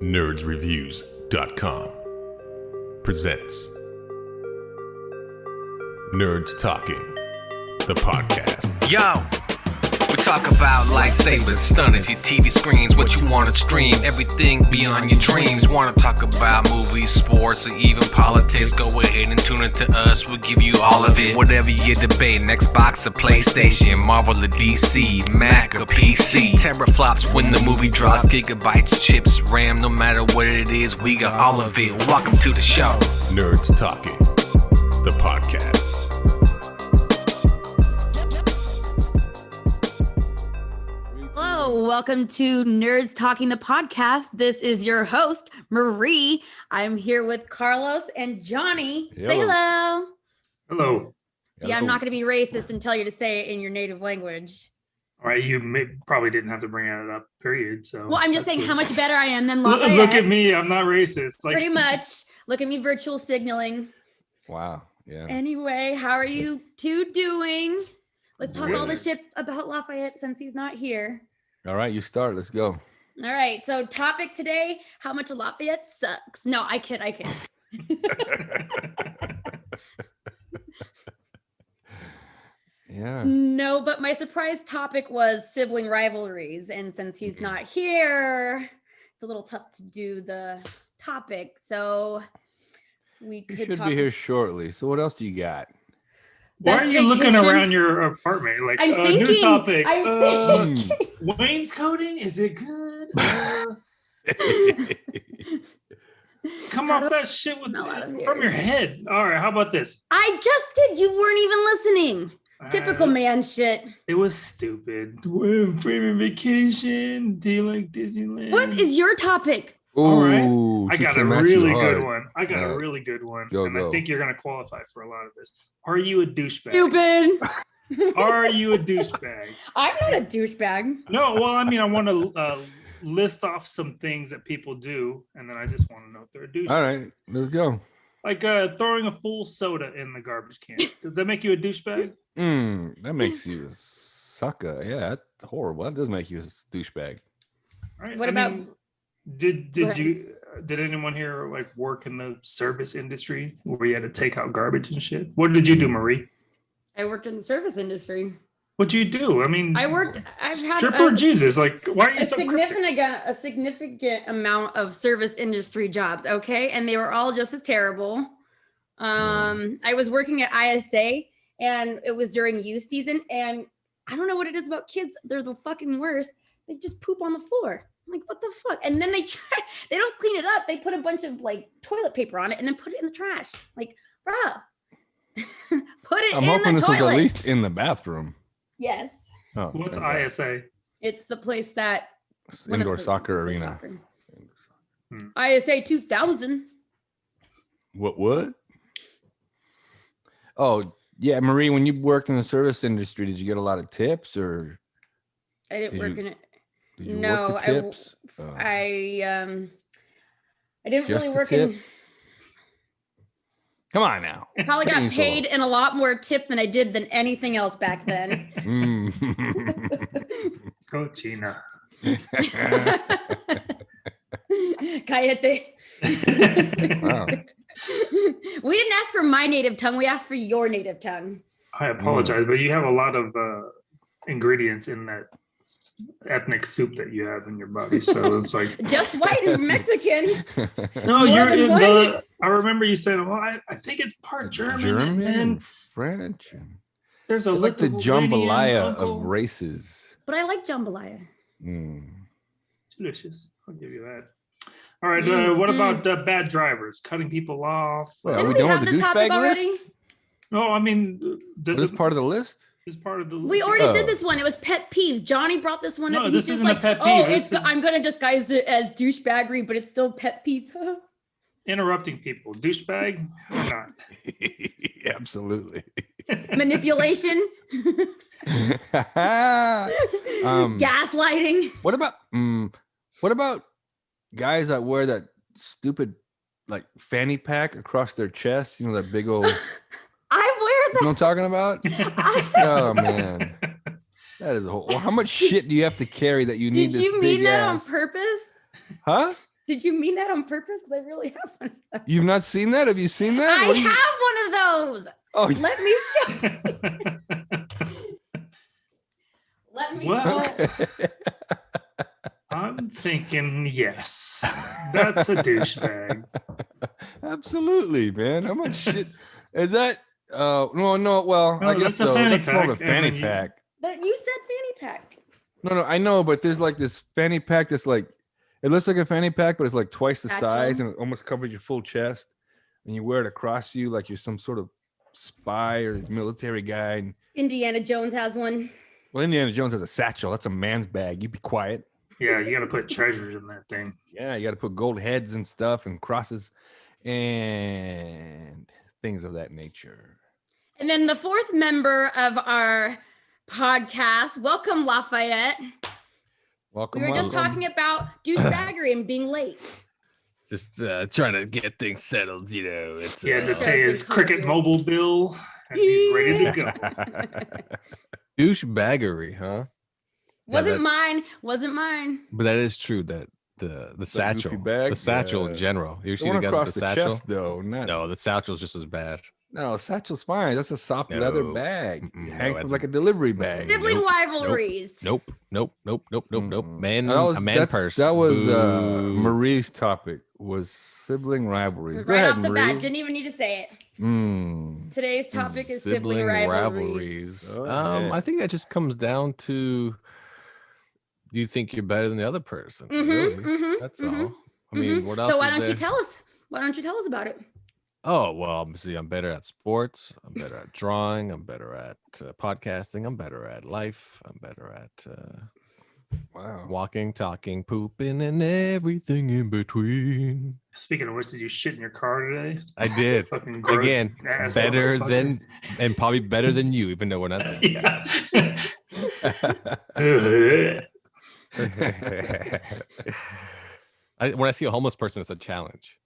nerdsreviews.com presents Nerds Talking, the podcast. Yo, we talk about lightsabers, stunning your TV screens, what you want to stream, everything beyond your dreams. Want to talk about movies, sports, or even politics? Go ahead and tune into us, we'll give you all of it. Whatever you're debating, Xbox or PlayStation, Marvel or DC, Mac or PC. Teraflops when the movie drops, gigabytes, chips, RAM, no matter what it is, we got all of it. Welcome to the show. Nerds Talking, the podcast. Welcome to Nerds Talking the podcast. This is your host, Marie. I'm here with Carlos and Johnny. Hello. Say hello. Hello. Yeah, I'm not going to be racist and tell you to say it in your native language. All right, probably didn't have to bring it up, period. So. Well, I'm just saying good. how much better I am than Lafayette. Look at me, I'm not racist. Pretty much. Look at me virtual signaling. Wow. Yeah. Anyway, how are you two doing? Let's talk all the Really? shit about Lafayette since he's not here. All right, you start. Let's go. All right, so topic today, how much Lafayette sucks. No, I kid. Yeah. No, but my surprise topic was sibling rivalries. And since he's not here, it's a little tough to do the topic. So we You could should talk. be here shortly. So what else do you got? Why Best are you looking vacation. around your apartment? Like, I'm new thinking. topic. I'm thinking. Wainscoting, is it good? Come off that shit with Smell out of from here. your head. All right, how about this? I just did. You weren't even listening. Typical man shit. It was stupid. Favorite vacation? Do you like Disneyland? What is your topic? All right. Ooh, I she got a came at you really hard. good one. I got a Yeah. really good one. Go, and I go. think you're going to qualify for a lot of this. Are you a douchebag? Stupid. Are you a douchebag? I'm not a douchebag. No, well, I mean, I want to list off some things that people do, and then I just want to know if they're a douchebag. All right, let's go. Like throwing a full soda in the garbage can. Does that make you a douchebag? That makes you a sucker. Yeah, that's horrible. That does make you a douchebag. Right? What about- did Go ahead. did anyone here like work in the service industry where you had to take out garbage and shit? What did you do, Marie? I worked in the service industry. What'd you do? I mean, I've had stripper Jesus. Like, why are you a so cryptic? significant amount of service industry jobs, okay? And they were all just as terrible. I was working at ISA and it was during youth season, and I don't know what it is about kids. They're the fucking worst. They just poop on the floor. I'm like, what the fuck? And then they don't clean it up. They put a bunch of like toilet paper on it and then put it in the trash. Like, bro, put it I'm in hoping the this toilet. was at least in the bathroom. Yes. Oh, What's thank God. ISA? It's the place that It's one of the Indoor places soccer that plays arena. soccer. ISA 2000. What? Oh, yeah, Marie, when you worked in the service industry, did you get a lot of tips or I didn't Did work you- in it. did you No, work the tips? I didn't Just really the work tip? in. Come on now. Probably got Taking so paid in a lot more tip than I did than anything else back then. Cochina. Cállate. Wow. We didn't ask for my native tongue. We asked for your native tongue. I apologize, but you have a lot of ingredients in that ethnic soup that you have in your body. So it's like, Just white and Mexican. no, More you're than in one. I remember you saying, well, I think it's part German, and and French. And there's a it's like the Lithuanian jambalaya uncle. of races. But I like jambalaya. It's delicious. I'll give you that. All right. Mm, What about bad drivers, cutting people off? Well, Didn't are we we done have with the the topic douchebag already? list? No, I mean, does Is this it part of the list? is part of the list? We already did Oh. this one. It was pet peeves. Johnny brought this one No, up. And this he's just isn't a like, pet oh, peeve. it's This is- I'm going to disguise it as douchebaggery, but it's still pet peeves. interrupting people, douchebag or not? Absolutely. Manipulation, gaslighting. What about guys that wear that stupid like fanny pack across their chest? You know, that big old. I wear You know what I'm talking about? Oh man, that is a whole. Well, how much shit do you have to carry that you need Did this you big mean that on ass? purpose? Huh? Did you mean that on purpose? Because I really have one of those. You've not seen that? Have you seen that? I What do you- have one of those. Oh, Let me show. Let me Well, show. I'm thinking yes. That's a douchebag. absolutely, man. How much shit is that? No. Well, No, I guess that's a so. fanny That's more of a pack, and fanny then you- pack. But you said fanny pack. No, I know, but there's like this fanny pack that's like, it looks like a fanny pack, but it's like twice the Satchel? size and it almost covers your full chest. And you wear it across you like you're some sort of spy or military guy. And, Indiana Jones has one. well, Indiana Jones has a satchel. That's a man's bag. You be quiet. Yeah, you got to put treasures in that thing. Yeah, you got to put gold heads and stuff and crosses and things of that nature. And then the fourth member of our podcast, welcome Lafayette. Welcome. We were just welcome. talking about douchebaggery and being late. Just trying to get things settled, you know. It's He had to Sure, pay it's his been Cricket complicated. mobile bill, and he's ready to go. douchebaggery, huh? Wasn't that- mine. Wasn't mine. But that is true. That the satchel, goofy bag? the satchel Yeah. in general. You The see one the guys across with the the satchel? chest, though. Not, No, the satchel's just as bad. no, satchel's fine. That's a soft leather No. bag. Mm-mm, It no, hangs that's like a delivery bag. Sibling Nope, rivalries. Nope. Mm-mm. Man, That a man that's- purse. That was Boo. Marie's topic. Was sibling rivalries. Go Right ahead, off the Marie. bat, didn't even need to say it. Mm. Today's topic is sibling rivalries. Oh, yeah. I think that just comes down to you think you're better than the other person. Mhm, Really. mhm, That's mhm, all. I mean, what else? So why is don't you there? tell us? Why don't you tell us about it? Oh, well, obviously, I'm better at sports. I'm better at drawing. I'm better at podcasting. I'm better at life. I'm better at Wow. walking, talking, pooping, and everything in between. Speaking of which, did you shit in your car today? I did. Fucking gross Again, ass better motherfucker. than, and probably better than you, even though we're not saying. Yeah. When I see a homeless person, it's a challenge.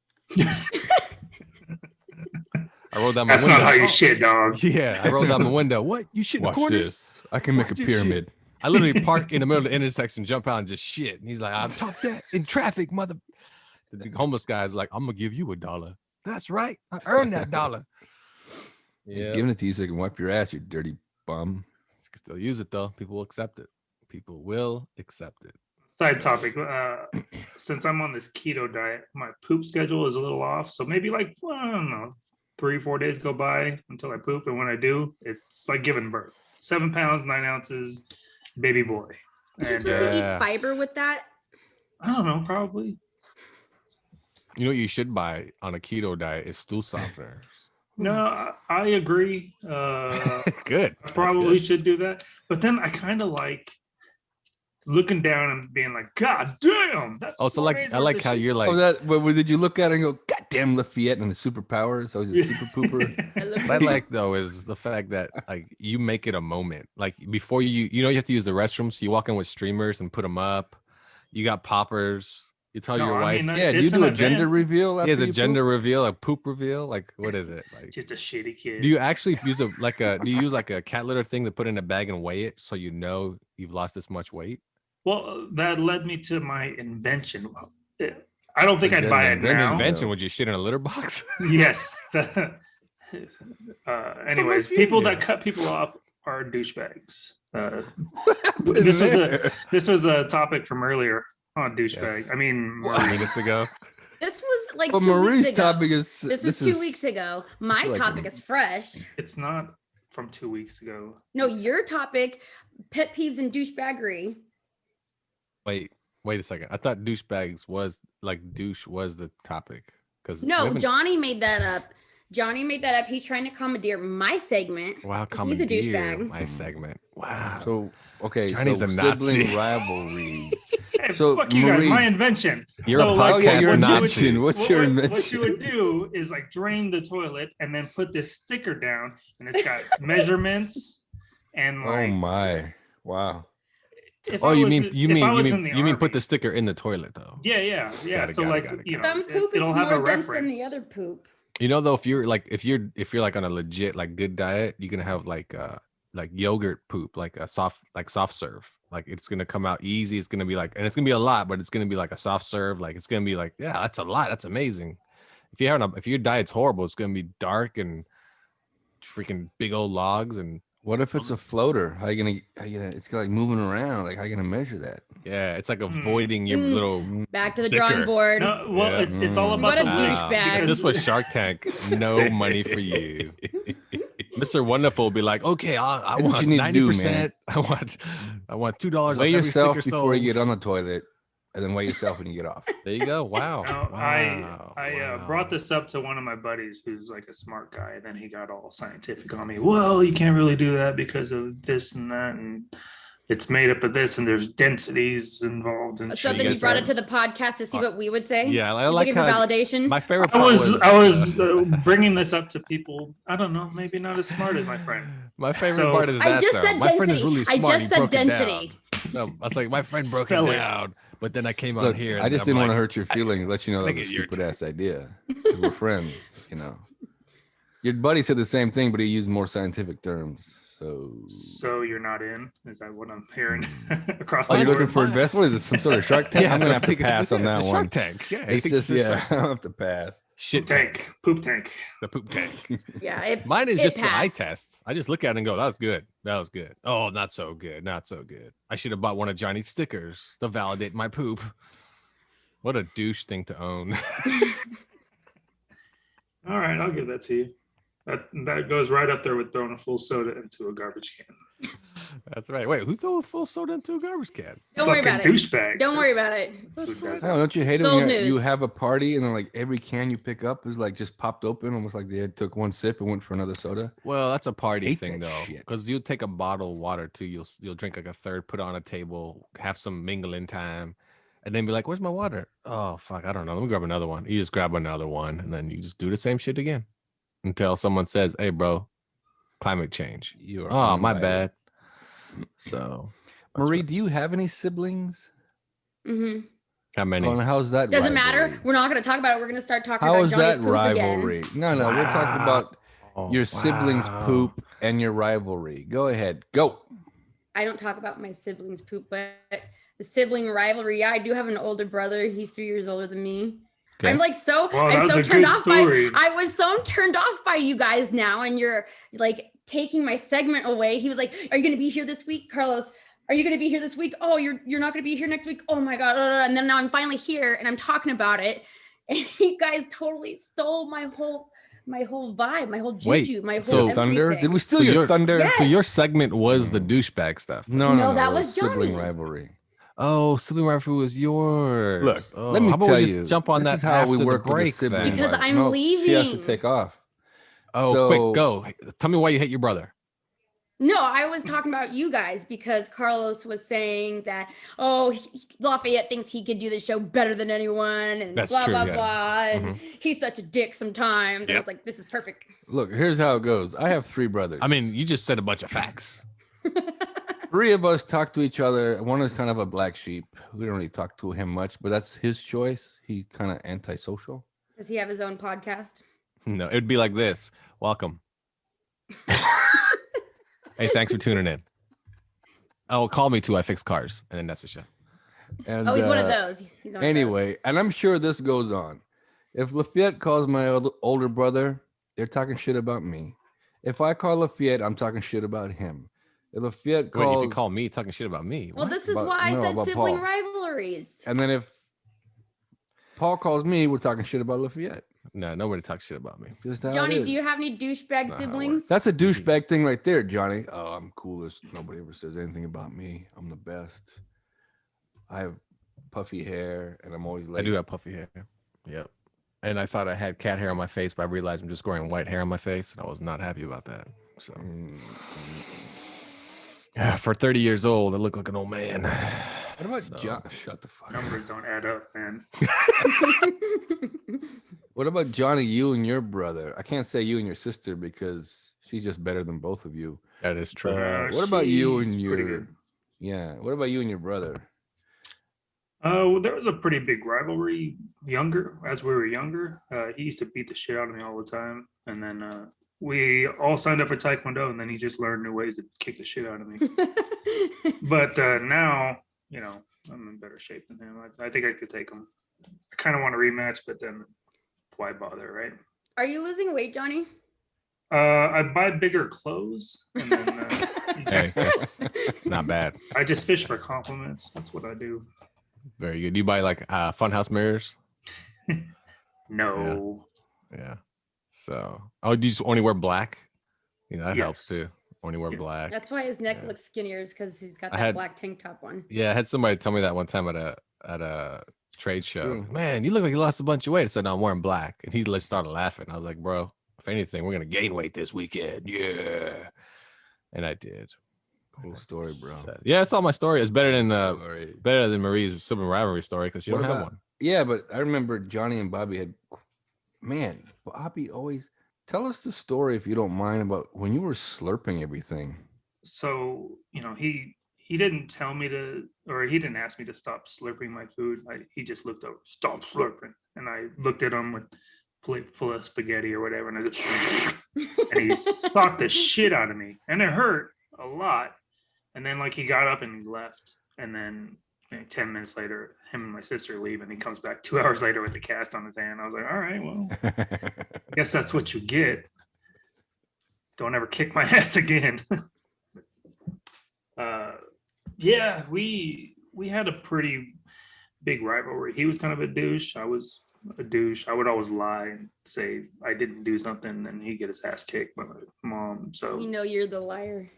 I rolled down my That's window. not how you Oh, shit, dog. Yeah, I rolled down my window. What? You shit in the Watch corner? this. I can make a Watch this shit. pyramid. I literally park in the middle of the intersection, jump out, and just shit. And he's like, "I'm top that in traffic, mother." The homeless guy's like, "I'm gonna give you $1." That's right. I earned that $1. He's Yeah, giving it to you so you can wipe your ass, you dirty bum. you can still use it though. People will accept it. People will accept it. Side topic. Since I'm on this keto diet, my poop schedule is a little off. So maybe like, well, I don't know, 3-4 days go by until I poop. And when I do, it's like giving birth. 7 pounds, 9 ounces, baby boy. You're And supposed to Yeah. eat fiber with that. I don't know, probably. You know what you should buy on a keto diet is stool softeners. No, I agree. Good. I That's probably good. should do that. But then I kind of like looking down and being like, God damn. That's Oh, so 4 like days I worth like of how shit." you're like. Oh, that. But did you look at it and go, "God damn, Lafayette and the superpowers"? I was a super pooper. What I like though is the fact that like you make it a moment. Like before you have to use the restroom, so you walk in with streamers and put them up. You got poppers. You tell No, your I wife. mean, Yeah, do you It's an do a gender event. reveal? He has after a you gender poop? reveal, a poop reveal. Like what is it? Like Just a shitty kid. do you actually use do you use like a cat litter thing to put in a bag and weigh it so you know you've lost this much weight? Well, that led me to my invention. I don't think Is I'd that buy an it Then now. invention, would you shit in a litter box? Yes. Anyways, people easier. that cut people off are douchebags. happened This was there? this was a topic from earlier on douchebag. Yes. I mean, 2 minutes ago. This was like But 2 Marie's weeks ago. topic is This was 2 weeks ago. My like topic a- is fresh. it's not from 2 weeks ago. No, your topic, pet peeves and douchebaggery. Wait a second. I thought douchebags was like douche was the topic. Because No, Johnny made that up. Johnny made that up. He's trying to commandeer my segment. Wow, He's a commandeer douchebag. my segment. Wow. So okay, Johnny's so a Nazi. sibling rivalry. Hey, So, fuck you Marie- guys, my invention. You're a So, podcast Oh yeah, your what you would invention. do- What's your What invention? you would do is like drain the toilet and then put this sticker down, and it's got measurements and Oh like. my! Wow. if Oh, I you was mean in- you if mean I you was mean in the you mean put army- the sticker in the toilet though? Yeah. Got it, So got it, like got it, you know, Some poop is it'll have a more dense than reference. the other poop. You know though, if you're like on a legit like good diet, you can have like yogurt poop, like soft serve. Like it's gonna come out easy. It's gonna be like, and it's gonna be a lot, but it's gonna be like a soft serve. Like it's gonna be like, yeah, that's a lot. That's amazing. If your diet's horrible, it's gonna be dark and freaking big old logs. And What if it's a floater? How you gonna? It's like moving around. Like how you gonna measure that? yeah, it's like avoiding your little. Back to the Thicker. drawing board. No, well, Yeah. it's all about What a the length, douchebag. because This was Shark Tank. No money for you. Mr. Wonderful will be like, okay, I That's what want you need to do, 90%. man. I want $2 Weigh off yourself every sticker before you sold. get on the toilet, and then weigh yourself when you get off. There you go. Wow. No, Wow. I brought this up to one of my buddies who's like a smart guy, and then he got all scientific on me. Well, you can't really do that because of this and that, and it's made up of this, and there's densities involved. And So shit. then you guys brought are- it to the podcast to see what we would say. Yeah, I To like give how you validation. my favorite I part was bringing this up to people. I don't know, maybe not as smart as my friend. my favorite So- part is I that just though. said My friend is density. really I smart. just He said broke it density. down. No, I was like, my friend broke Spell it it. down, but then I came on Look, here. I and just I'm didn't want to like, hurt your feelings. Let you know that Look was a at your stupid ass idea. 'Cause we're friends, you know. Your buddy said the same thing, but he used more scientific terms. So you're not in? Is that what I'm hearing across Are the you board? looking for investment? Is this some sort of Shark Tank? Yeah, I'm that's gonna what have I to think pass on it's that a one. Shark Tank. Yeah, he It's thinks just a yeah, Shark- I'll have to pass. shit Tank, poop tank. the poop tank. Yeah. It, Mine is it just the eye passed. test. I just look at it and go, that was good. That was good. Oh, not so good. Not so good. I should have bought one of Johnny's stickers to validate my poop. What a douche thing to own. All right, I'll give that to you. That goes right up there with throwing a full soda into a garbage can. That's right. Wait, who threw a full soda into a garbage can? Don't worry about Fucking it. douchebags. Don't worry about it. That's what guys Oh, don't you hate it It's when old you news. have a party and then like every can you pick up is like just popped open, almost like they took one sip and went for another soda? Well, that's a party Hate thing that though, shit. because you'll take a bottle of water too. You'll drink like a third, put it on a table, have some mingling time, and then be like, "Where's my water? Oh fuck, I don't know. Let me grab another one." You just grab another one, and then you just do the same shit again until someone says, "Hey, bro, climate change." You're Oh, my unrivaled. bad. So, that's Marie, right. do you have any siblings? hmm How many? Oh, and how's that? Doesn't matter. rivalry? We're not going to talk about it. We're going to start talking How about is Johnny's that poop rivalry? again. No, we're talking about Oh, your siblings' wow. poop and your rivalry. Go ahead, go. I don't talk about my siblings' poop, but the sibling rivalry. Yeah, I do have an older brother. He's 3 years older than me. Okay. I'm like so. Wow, I'm that's so a turned good off story. by. I was so turned off by you guys now, and you're like taking my segment away. He was like, "Are you going to be here this week, Carlos? Are you going to be here this week? Oh, you're not going to be here next week. Oh my god!" And then now I'm finally here, and I'm talking about it, and you guys totally stole my whole vibe, my whole Wait, juju, my whole so Thunder? everything. Did we steal So your your- thunder? Yes. So your segment was the douchebag stuff. No, No, that was sibling Johnny. rivalry. Oh, sibling rivalry was yours. Look, oh, let me how about tell we just you, jump on this that is how after we the work with a break sibling then. Because rivalry. I'm No, She has to leaving. take off. Oh, So- quick, go. Tell me why you hate your brother. No, I was talking about you guys because Carlos was saying that, Lafayette thinks he could do the show better than anyone and That's blah, true, blah, yeah. blah. And he's such a dick sometimes. And I Yep. was like, this is perfect. Look, here's how it goes. I have 3 brothers. I mean, you just said a bunch of facts. 3 of us talk to each other. One is kind of a black sheep. We don't really talk to him much, but that's his choice. He's kind of antisocial. Does he have his own podcast? No, it would be like this. Welcome. Hey, thanks for tuning in. Oh, call me too. I fix cars, and then that's the show. And Oh, he's one of those. He's one of those. anyway, and I'm sure this goes on. If Lafayette calls my older brother, they're talking shit about me. If I call Lafayette, I'm talking shit about him. If Lafayette Wait, calls, if you call me talking shit about me, Well, what? this is About- why I no, said about sibling Paul. rivalries. and then if Paul calls me, we're talking shit about Lafayette. No, nobody talks shit about me. Just how it Johnny, is. do you have any douchebag That's not how it siblings? works. That's a douchebag thing right there, Johnny. Oh, I'm coolest. Nobody ever says anything about me. I'm the best. I have puffy hair, and I'm always late. I do have puffy hair. Yep. And I thought I had cat hair on my face, but I realized I'm just growing white hair on my face, and I was not happy about that. So, yeah, for 30 years old, I look like an old man. What about So- John? Shut the fuck up. Numbers don't add up, man. What about Johnny? You and your brother? I can't say you and your sister because she's just better than both of you. That is true. What about you and she's pretty your? good. Yeah. What about you and your brother? Well, there was a pretty big rivalry as we were younger. He used to beat the shit out of me all the time. And then we all signed up for Taekwondo, and then he just learned new ways to kick the shit out of me. But now, I'm in better shape than him. I think I could take him. I kind of want to rematch, but then why bother, right? Are you losing weight, Johnny? I buy bigger clothes, and then Hey, that's not bad. I just fish for compliments. That's what I do. Very good. You buy like funhouse mirrors? No. Yeah. So, do you just only wear black? That helps Yes. too. Only wear black. That's why his neck Yeah. looks skinnier, is because he's got I that had- black tank top on. Yeah, I had somebody tell me that one time at a trade show. True. Man, you look like you lost a bunch of weight. I said, no, I'm wearing black. And he just started laughing. I was like, bro, if anything, we're gonna gain weight this weekend. Yeah. And I did. Cool story, bro. Yeah, it's all my story. It's better than Story. better than Marie's sibling rivalry story because she What don't have about- one. Yeah, but I remember Johnny and Bobby had, man, Bobby always, tell us the story if you don't mind about when you were slurping everything. So, he didn't tell me to, or he didn't ask me to stop slurping my food. He just looked over, stop slurping. And I looked at him with plate full of spaghetti or whatever. And I just, and he socked the shit out of me. And it hurt a lot. And then he got up and left. And then 10 minutes later, him and my sister leave, and he comes back 2 hours later with the cast on his hand. I was like, all right, well, I guess that's what you get. Don't ever kick my ass again. Yeah, we had a pretty big rivalry. He was kind of a douche. I was a douche. I would always lie and say I didn't do something, and he'd get his ass kicked by my mom. So You're the liar.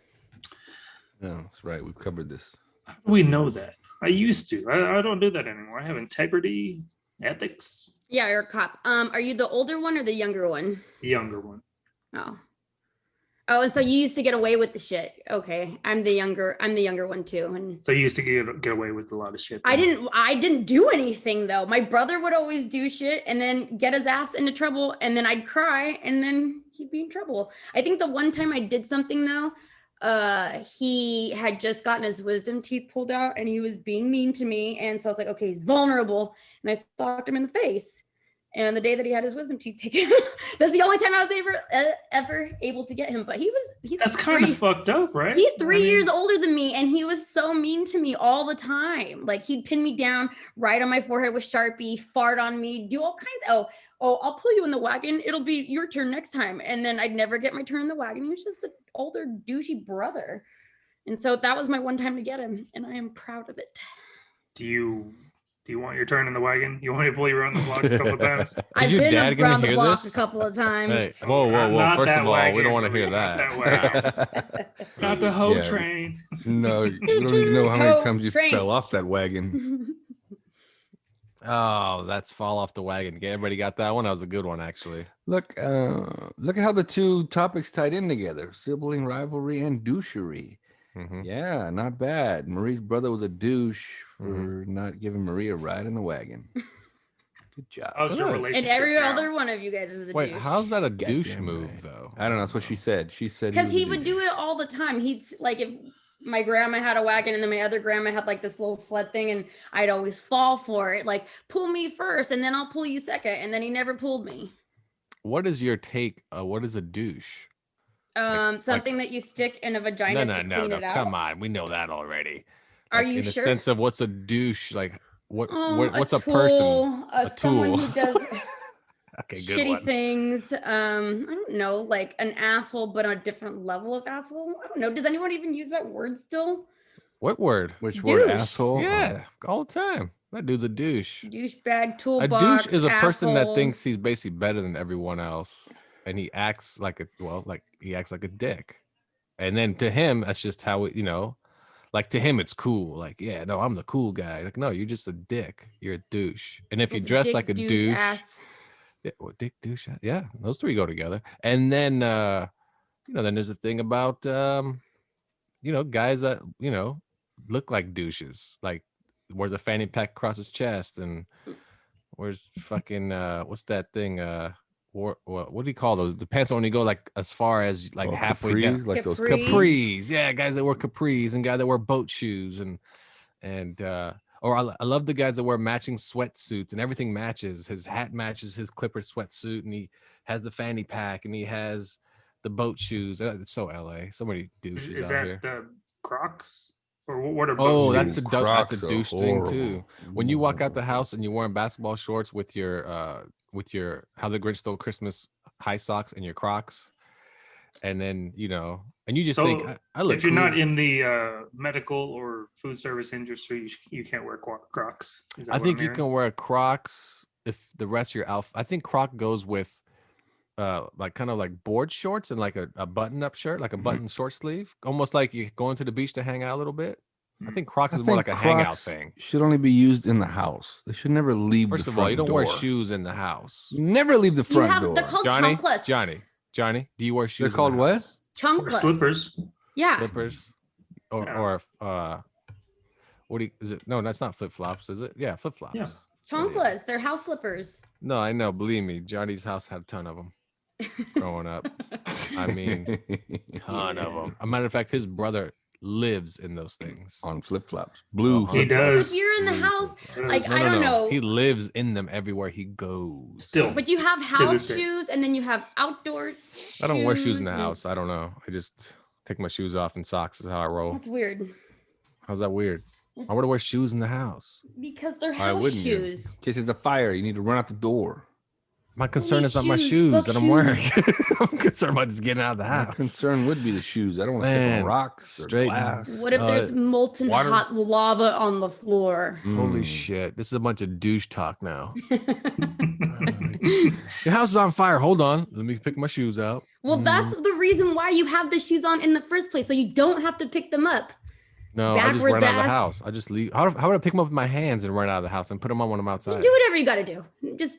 No, that's right. We've covered this. we know that. I used to. I don't do that anymore. I have integrity, ethics. Yeah, you're a cop. Are you the older one or the younger one? The younger one. Oh, and so you used to get away with the shit. Okay, I'm the younger one too, and So you used to get away with a lot of shit. I didn't do anything though. My brother would always do shit and then get his ass into trouble, and then I'd cry, and then he'd be in trouble. I think the one time I did something though, he had just gotten his wisdom teeth pulled out, and he was being mean to me, and so I was like, okay, he's vulnerable, and I socked him in the face. And the day that he had his wisdom teeth taken, that's the only time I was ever able to get him. But he's That's kind of fucked up, right? He's 3 years older than me, and he was so mean to me all the time. Like he'd pin me down, write on my forehead with Sharpie, fart on me, do all kinds. Oh, I'll pull you in the wagon. It'll be your turn next time. And then I'd never get my turn in the wagon. He was just an older douchey brother. And so that was my one time to get him, and I am proud of it. Do you want your turn in the wagon? You want me to pull you around the block a couple of times? I've your been dad gonna around the hear block this? a couple of times. Hey, whoa. Not First that of all, we wagon, don't want to hear not that. wagon. Not the hoe Yeah. train. No, you don't even know how many Ho, times you train. fell off that wagon. Oh, that's fall off the wagon. Everybody got that one? That was a good one, actually. Look at how the two topics tied in together: sibling rivalry and douchery. Mhm. Yeah, not bad. Marie's brother was a douche for not giving Marie a ride in the wagon. Good job. How's your Good. relationship And every now? other one of you guys is a Wait, douche. how's that a douche Goddamn move, right. though? I don't know. That's what she said. She said Because he was a would do douche. it all the time. He'd like if my grandma had a wagon and then my other grandma had like this little sled thing, and I'd always fall for it. Like, pull me first and then I'll pull you second. And then he never pulled me. What is your take? What is a douche? Something that you stick in a vagina to clean it out. Come on, we know that already. Are Like, you in the sure? sense of what's a douche? Like what's a tool, person? Someone tool. who does Okay, good shitty one. things. I don't know, like an asshole, but on a different level of asshole. I don't know. Does anyone even use that word still? What word? Which word? douche. Asshole? Yeah, all the time. That dude's a douche. Douchebag, A toolbox. douche is a person that asshole. thinks he's basically better than everyone else, and he acts like he acts like a dick. And then to him, that's just how it, like to him, it's cool. Like, yeah, no, I'm the cool guy. Like, no, you're just a dick. You're a douche. And if you It's dress dick, like a douche, ass. yeah, well, dick, douche, yeah, those three go together. And then, then there's a thing about, guys that look like douches, like wears a fanny pack across his chest and wears fucking what's that thing? What do you call those? The pants only go like as far as like halfway down. Capris, like those Capri. Capris, yeah, guys that wear capris and guys that wear boat shoes and or I love the guys that wear matching sweatsuits and everything matches. His hat matches his Clipper sweatsuit, and he has the fanny pack, and he has The boat shoes. It's so LA. So many douches Is out that here. the Crocs? Or what are Oh, both? that's a Crocs are douche thing too. horrible. When you walk out the house and you're wearing basketball shorts with your How the Grinch Stole Christmas high socks and your Crocs, and then and you just think So I look if you're cool. not in the medical or food service industry, you can't wear Crocs. Is that I what think I'm you can wear Crocs if the rest of your outfit. I think Croc goes with like kind of like board shorts and like a button-up shirt, like a button short sleeve, almost like you're going to the beach to hang out a little bit. I think Crocs is more like a hangout Crocs thing. should only be used in the house. They should never leave First the of front all, you don't door. wear shoes in the house. You never leave the front door. They're called Johnny, chunkless. Johnny, do you wear shoes? They're called in the what? house? Or Chunkless. slippers. Yeah. Slippers, or what do you? Is it? No, that's not flip flops, is it? Yeah, flip flops. Yeah. Chunkless. They're house slippers. No, I know. Believe me, Johnny's house had a ton of them growing up. I mean, ton of them. A matter of fact, his brother lives in those things. On flip flops, blue. He flip-flops. does. If you're in the Blue house, flip-flops. like I don't know. He lives in them everywhere he goes. Still. But you have this house day. shoes and then you have outdoor shoes. I don't wear shoes in the and- house. I don't know. I just take my shoes off and socks is how I roll. That's weird. How's that weird? I would wear shoes in the house. Because they're Why house wouldn't you? shoes. In case there's a fire, you need to run out the door. My concern need is not my shoes. shoes Fuck that I'm shoes. wearing. I'm concerned about just getting out of the My house. concern would be the shoes. I don't want to step Man, on rocks or straight- glass. What if there's molten water- hot lava on the floor? Holy Mm. shit. This is a bunch of douche talk now. Your house is on fire. Hold on. Let me pick my shoes out. Well, that's the reason why you have the shoes on in the first place, so you don't have to pick them up. No, I just run Backwards out of the ass. house. I just leave. How would I pick them up with my hands and run out of the house and put them on when I'm You outside? do whatever you got to do. Just,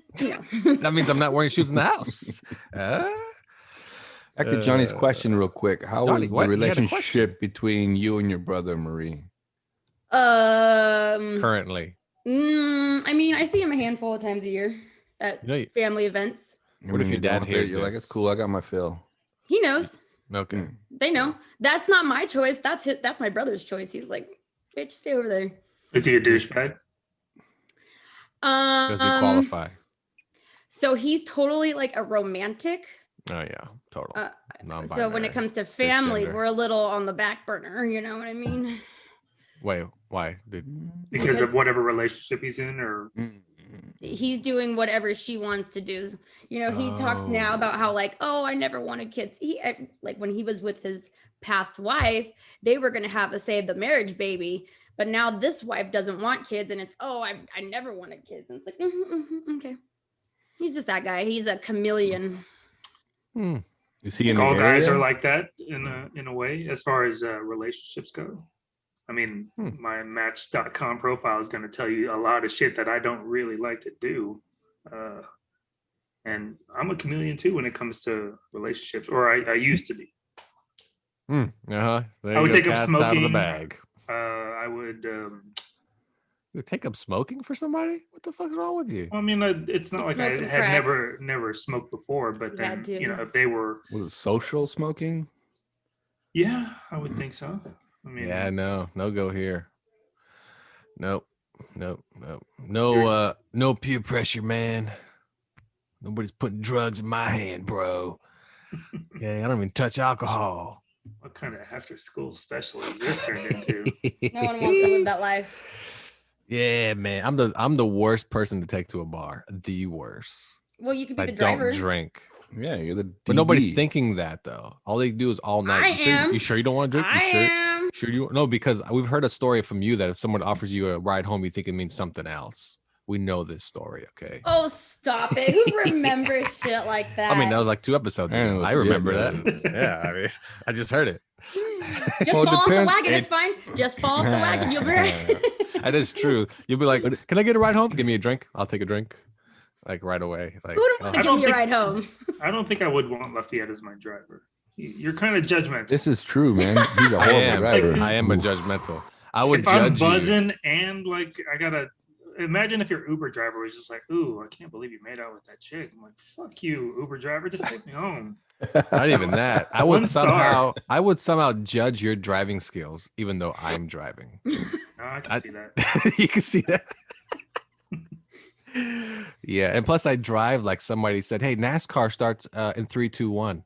That means I'm not wearing shoes in the house. Back to Johnny's question real quick. How Johnny, was what? the You had a relationship between you and your brother, Marie? Currently. I mean, I see him a handful of times a year at You know, family events. What if your You're dad going with it, hears You're like, this? it's cool. I got my fill. He knows. okay. They know. That's not my choice. That's my brother's choice. He's like, bitch, stay over there. Is he a douchebag? Does he qualify? So he's totally like a romantic. Oh, yeah. Total. So when it comes to family, cisgender. we're a little on the back burner. You know what I mean? Wait, why? Because of whatever relationship he's in, or He's doing whatever she wants to do. You know, he talks now about how like, oh, I never wanted kids. Like when he was with his past wife, they were going to have a save the marriage baby. But now this wife doesn't want kids. And it's, oh, I never wanted kids. And it's like, okay. He's just that guy. He's a chameleon. Is he in the all guys area? are like that in a way as far as relationships go. I mean, my Match.com profile is going to tell you a lot of shit that I don't really like to do. And I'm a chameleon too when it comes to relationships, or I used to be. Uh-huh. There I would you go, take up cat's out of the smoking. bag. I would. You would take up smoking for somebody? What the fuck's wrong with you? I mean, it's not You'd like smoke I some had crack. never smoked before, but You then had to. if they were, Was it social smoking? yeah, I would think so. I mean, Yeah, no go here. Nope. No peer pressure, man. Nobody's putting drugs in my hand, bro. Yeah, I don't even touch alcohol. what kind of after school special is this turned into? No one wants to live that life. Yeah, man. I'm the worst person to take to a bar. The worst. Well, you could be I the driver. don't drink. Yeah, you're the. But nobody's DD. thinking that though. All they do is all night. I You sure, am. you sure you don't want to drink? I You sure? am. Sure you no, because we've heard a story from you that if someone offers you a ride home, you think it means something else. We know this story, okay? Oh, stop it. Who remembers shit like that? I mean, that was like 2 episodes I ago. don't I know, remember yeah, that. Yeah, I mean, I just heard it. Just Well, it fall off the depends- wagon. It's fine. Just fall off the wagon. You'll be right. That is true. You'll be like, "Can I get a ride home? Give me a drink. I'll take a drink." Like right away. Like, Who would want to I give don't me a think- ride home? I don't think I would want Lafayette as my driver. You're kind of judgmental. This is true, man. He's a I horrible am. driver. I am a Oof. judgmental. I would If I'm judge you. buzzing and like I gotta imagine if your Uber driver was just like, "Ooh, I can't believe you made out with that chick." I'm like, "Fuck you, Uber driver, just take me home." Not even that. I One would somehow judge your driving skills, even though I'm driving. No, I can see that. You can see that. Yeah, and plus I drive like somebody said, "Hey, NASCAR starts in 3, 2, 1."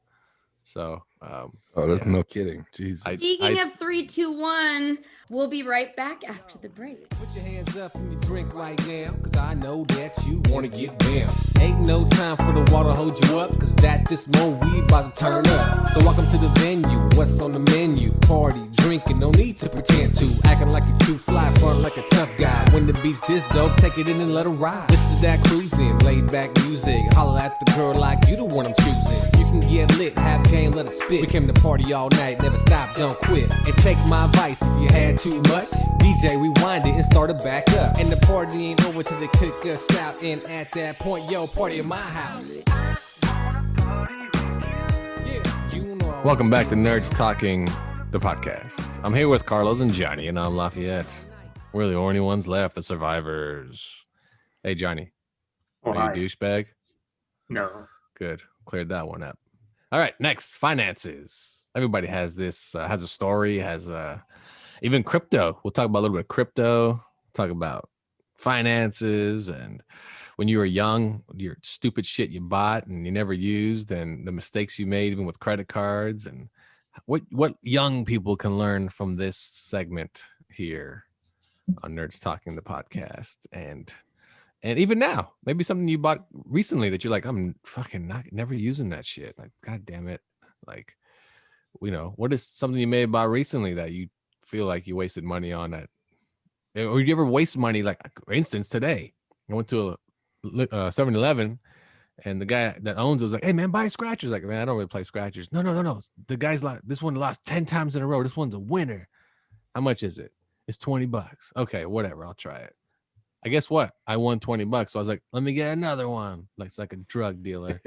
So, Oh, that's yeah. no kidding. Jeez. Speaking of 3, 2, 1, we'll be right back after the break. Put your hands up and you drink right now, cause I know that you wanna get down. Ain't no time for the water to hold you up, cause at this moment we about to turn up. So welcome to the venue, what's on the menu? Party, drinking, no need to pretend to. Acting like you're too fly, front like a tough guy. When the beat's this dope, take it in and let her ride. This is that cruising, laid back music. Holla at the girl like you the one I'm choosing. You can get lit, have game, let it spit. We came to party all night, never stop, don't quit. And take my advice, if you had too much, DJ rewind it and start it back up. And the party ain't over till they kick us out. And at that point, yo, party in my house. Yeah, you know. welcome back to Nerds Talking, the podcast. I'm here with Carlos and Johnny, and I'm Lafayette. We're the only ones left, the survivors. Hey, Johnny. Are you douchebag? No. Good. Cleared that one up. All right, next, finances. Everybody has this, has a story, has even crypto. We'll talk about a little bit of crypto, talk about finances and when you were young, your stupid shit you bought and you never used and the mistakes you made even with credit cards and what young people can learn from this segment here on Nerds Talking the podcast. And even now, maybe something you bought recently that you're like, I'm fucking never using that shit. Like, God damn it. Like, you know, what is something you may have bought recently that you feel like you wasted money on that? Or you ever waste money? Like, for instance, today, I went to a 7-Eleven and the guy that owns it was like, hey, man, buy scratchers. Like, man, I don't really play scratchers. No. The guy's like, this one lost 10 times in a row. This one's a winner. How much is it? It's $20. Okay, whatever. I'll try it. I guess what? I won $20. So I was like, let me get another one. Like, it's like a drug dealer.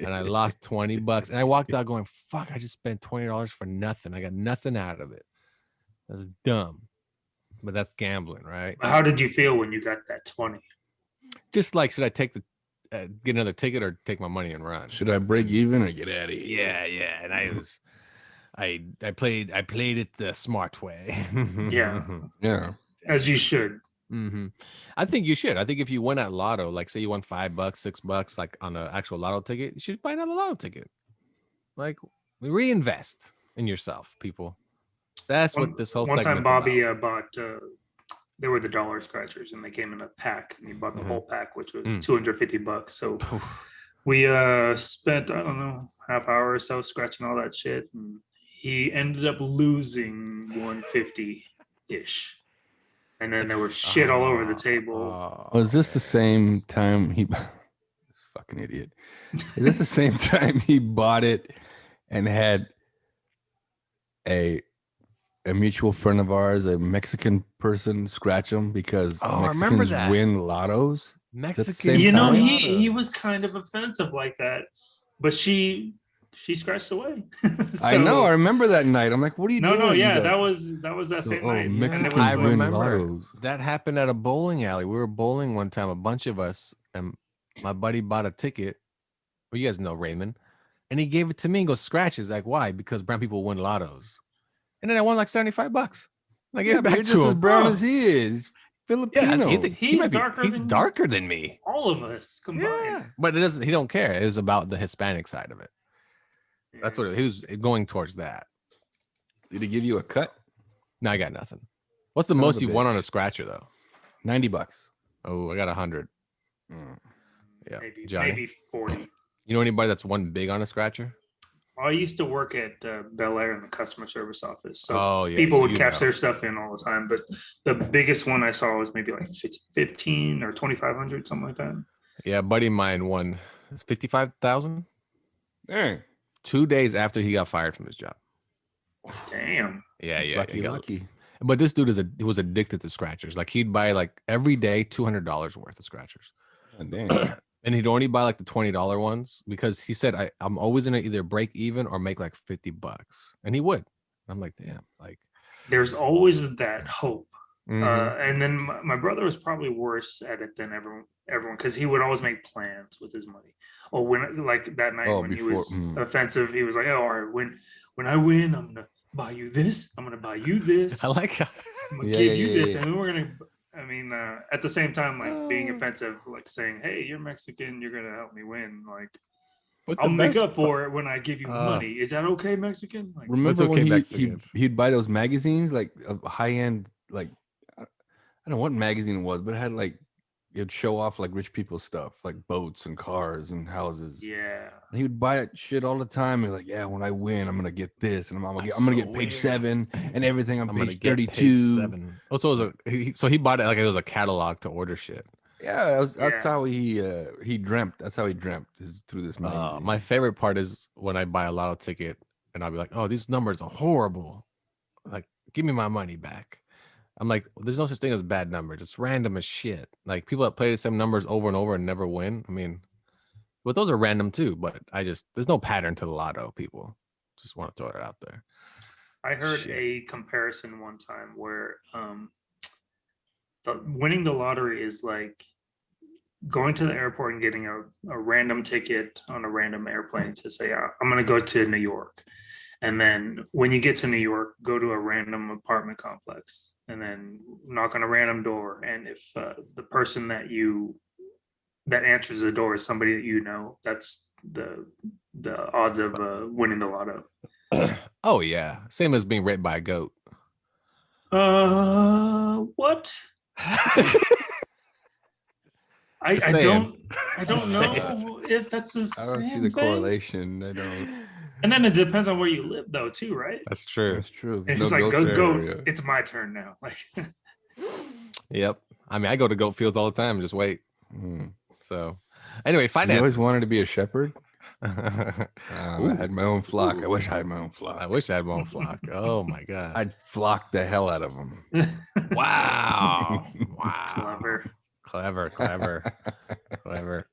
And I lost $20. And I walked out going, fuck, I just spent $20 for nothing. I got nothing out of it. That's dumb. But that's gambling, right? How did you feel when you got that 20? Just like, should I take the get another ticket or take my money and run? Should I break even or get out of here? Yeah. And I played it the smart way. Yeah. As you should. Mm-hmm. I think you should. I think if you win at lotto, like say you won $5, $6, like on an actual lotto ticket, you should buy another lotto ticket. Like reinvest in yourself, people. That's what this whole one time segment's Bobby about. bought they were the dollar scratchers and they came in a pack and he bought the Mhm. whole pack, which was Mm. $250. So we spent, I don't know, half hour or so scratching all that shit, and he ended up losing 150 ish. And then there was shit all over the table. Was this the same time he this fucking idiot? Is this the same time he bought it and had a mutual friend of ours, a Mexican person, scratch him because I remember Mexicans that. win lottos? Mexican. same You know, time? he was kind of offensive like that, but she scratched away. I know. I So- remember that night. I'm like, what are you doing? No, He's yeah, like, that was that same night. And it Mexicans was- I win remember lottos. that happened at a bowling alley. We were bowling one time, a bunch of us, and my buddy bought a ticket. Well, you guys know Raymond, and he gave it to me and goes, scratch it. Like, why? Because brown people win lottos. And then I won like $75. And I gave Yeah, it but back you're to just as him. brown Oh. as he is. Filipino. Yeah, he He's might be- darker he's than- darker than me. all of us combined. Yeah, but it doesn't. He don't care. It was about the Hispanic side of it. That's what he was going towards. That. Did he give you a cut? No, I got nothing. What's the Son of most a you won bitch. on a scratcher though? $90. Oh, I got 100. Mm. Yeah, maybe Johnny. maybe 40. You know anybody that's won big on a scratcher? I used to work at Bel Air in the customer service office, so Oh yeah, people so would you cash know. their stuff in all the time. But the biggest one I saw was maybe like 15 or 2,500, something like that. Yeah, a buddy of mine won 55,000 Dang. 2 days after he got fired from his job. Damn. Yeah. Lucky, he got- lucky. But this dude he was addicted to scratchers. Like he'd buy like every day $200 worth of scratchers. Oh, dang. And he'd only buy like the $20 ones because he said, I'm always gonna either break even or make like $50. And he would. I'm like, damn, like There's always that hope. mhm. And then my brother was probably worse at it than everyone because he would always make plans with his money. Or when like that night Oh, when before- he was offensive, he was like, "Oh, all right, when I win, I'm gonna buy you this. I'm gonna buy you this. I like how I'm gonna Yeah, give yeah, you yeah, this." yeah. And then we're gonna. I mean, at the same time, like being offensive, like saying, "Hey, you're Mexican. You're gonna help me win." Like, But I'll the make best up for it when I give you Uh, money. Is that okay, Mexican? Like, Remember okay, when Mexicans. he'd buy those magazines, like a high end, like I don't know what magazine it was, but it had like it'd show off like rich people stuff, like boats and cars and houses. yeah. And he would buy it shit all the time. And like, yeah, when I win, I'm gonna get this, and I'm That's gonna so get page weird. 7 and everything on I'm gonna page get 32. page 7. Oh, so it was so he bought it like it was a catalog to order shit. Yeah, that's Yeah. how he dreamt. That's how he dreamt through this magazine. My favorite part is when I buy a lotto ticket and I'll be like, "Oh, these numbers are horrible. Like, give me my money back." I'm like, "There's no such thing as bad numbers. It's random as shit. Like people that play the same numbers over and over and never win. I mean, but those are random too. But there's no pattern to the lotto. People just want to throw it out there. I heard Shit. a comparison one time where winning the lottery is like going to the airport and getting a random ticket on a random airplane to say, I'm going to go to New York. And then when you get to New York, go to a random apartment complex and then knock on a random door. And if the person that answers the door is somebody that you know, that's the odds of winning the lotto. Oh yeah, same as being raped by a goat. What? I Just saying. don't know if that's the I don't see same the thing. correlation. I don't. And then it depends on where you live, though, too, right? That's true. That's true. It's No like goats go. area. It's my turn now. Like, Yep. I mean, I go to goat fields all the time and just wait. Hmm. So, anyway, You finances. always wanted to be a shepherd. I I had my own flock. I wish I had my own flock. wish I had my own flock. Oh my god. I'd flock the hell out of them. Wow. Wow. clever. Clever.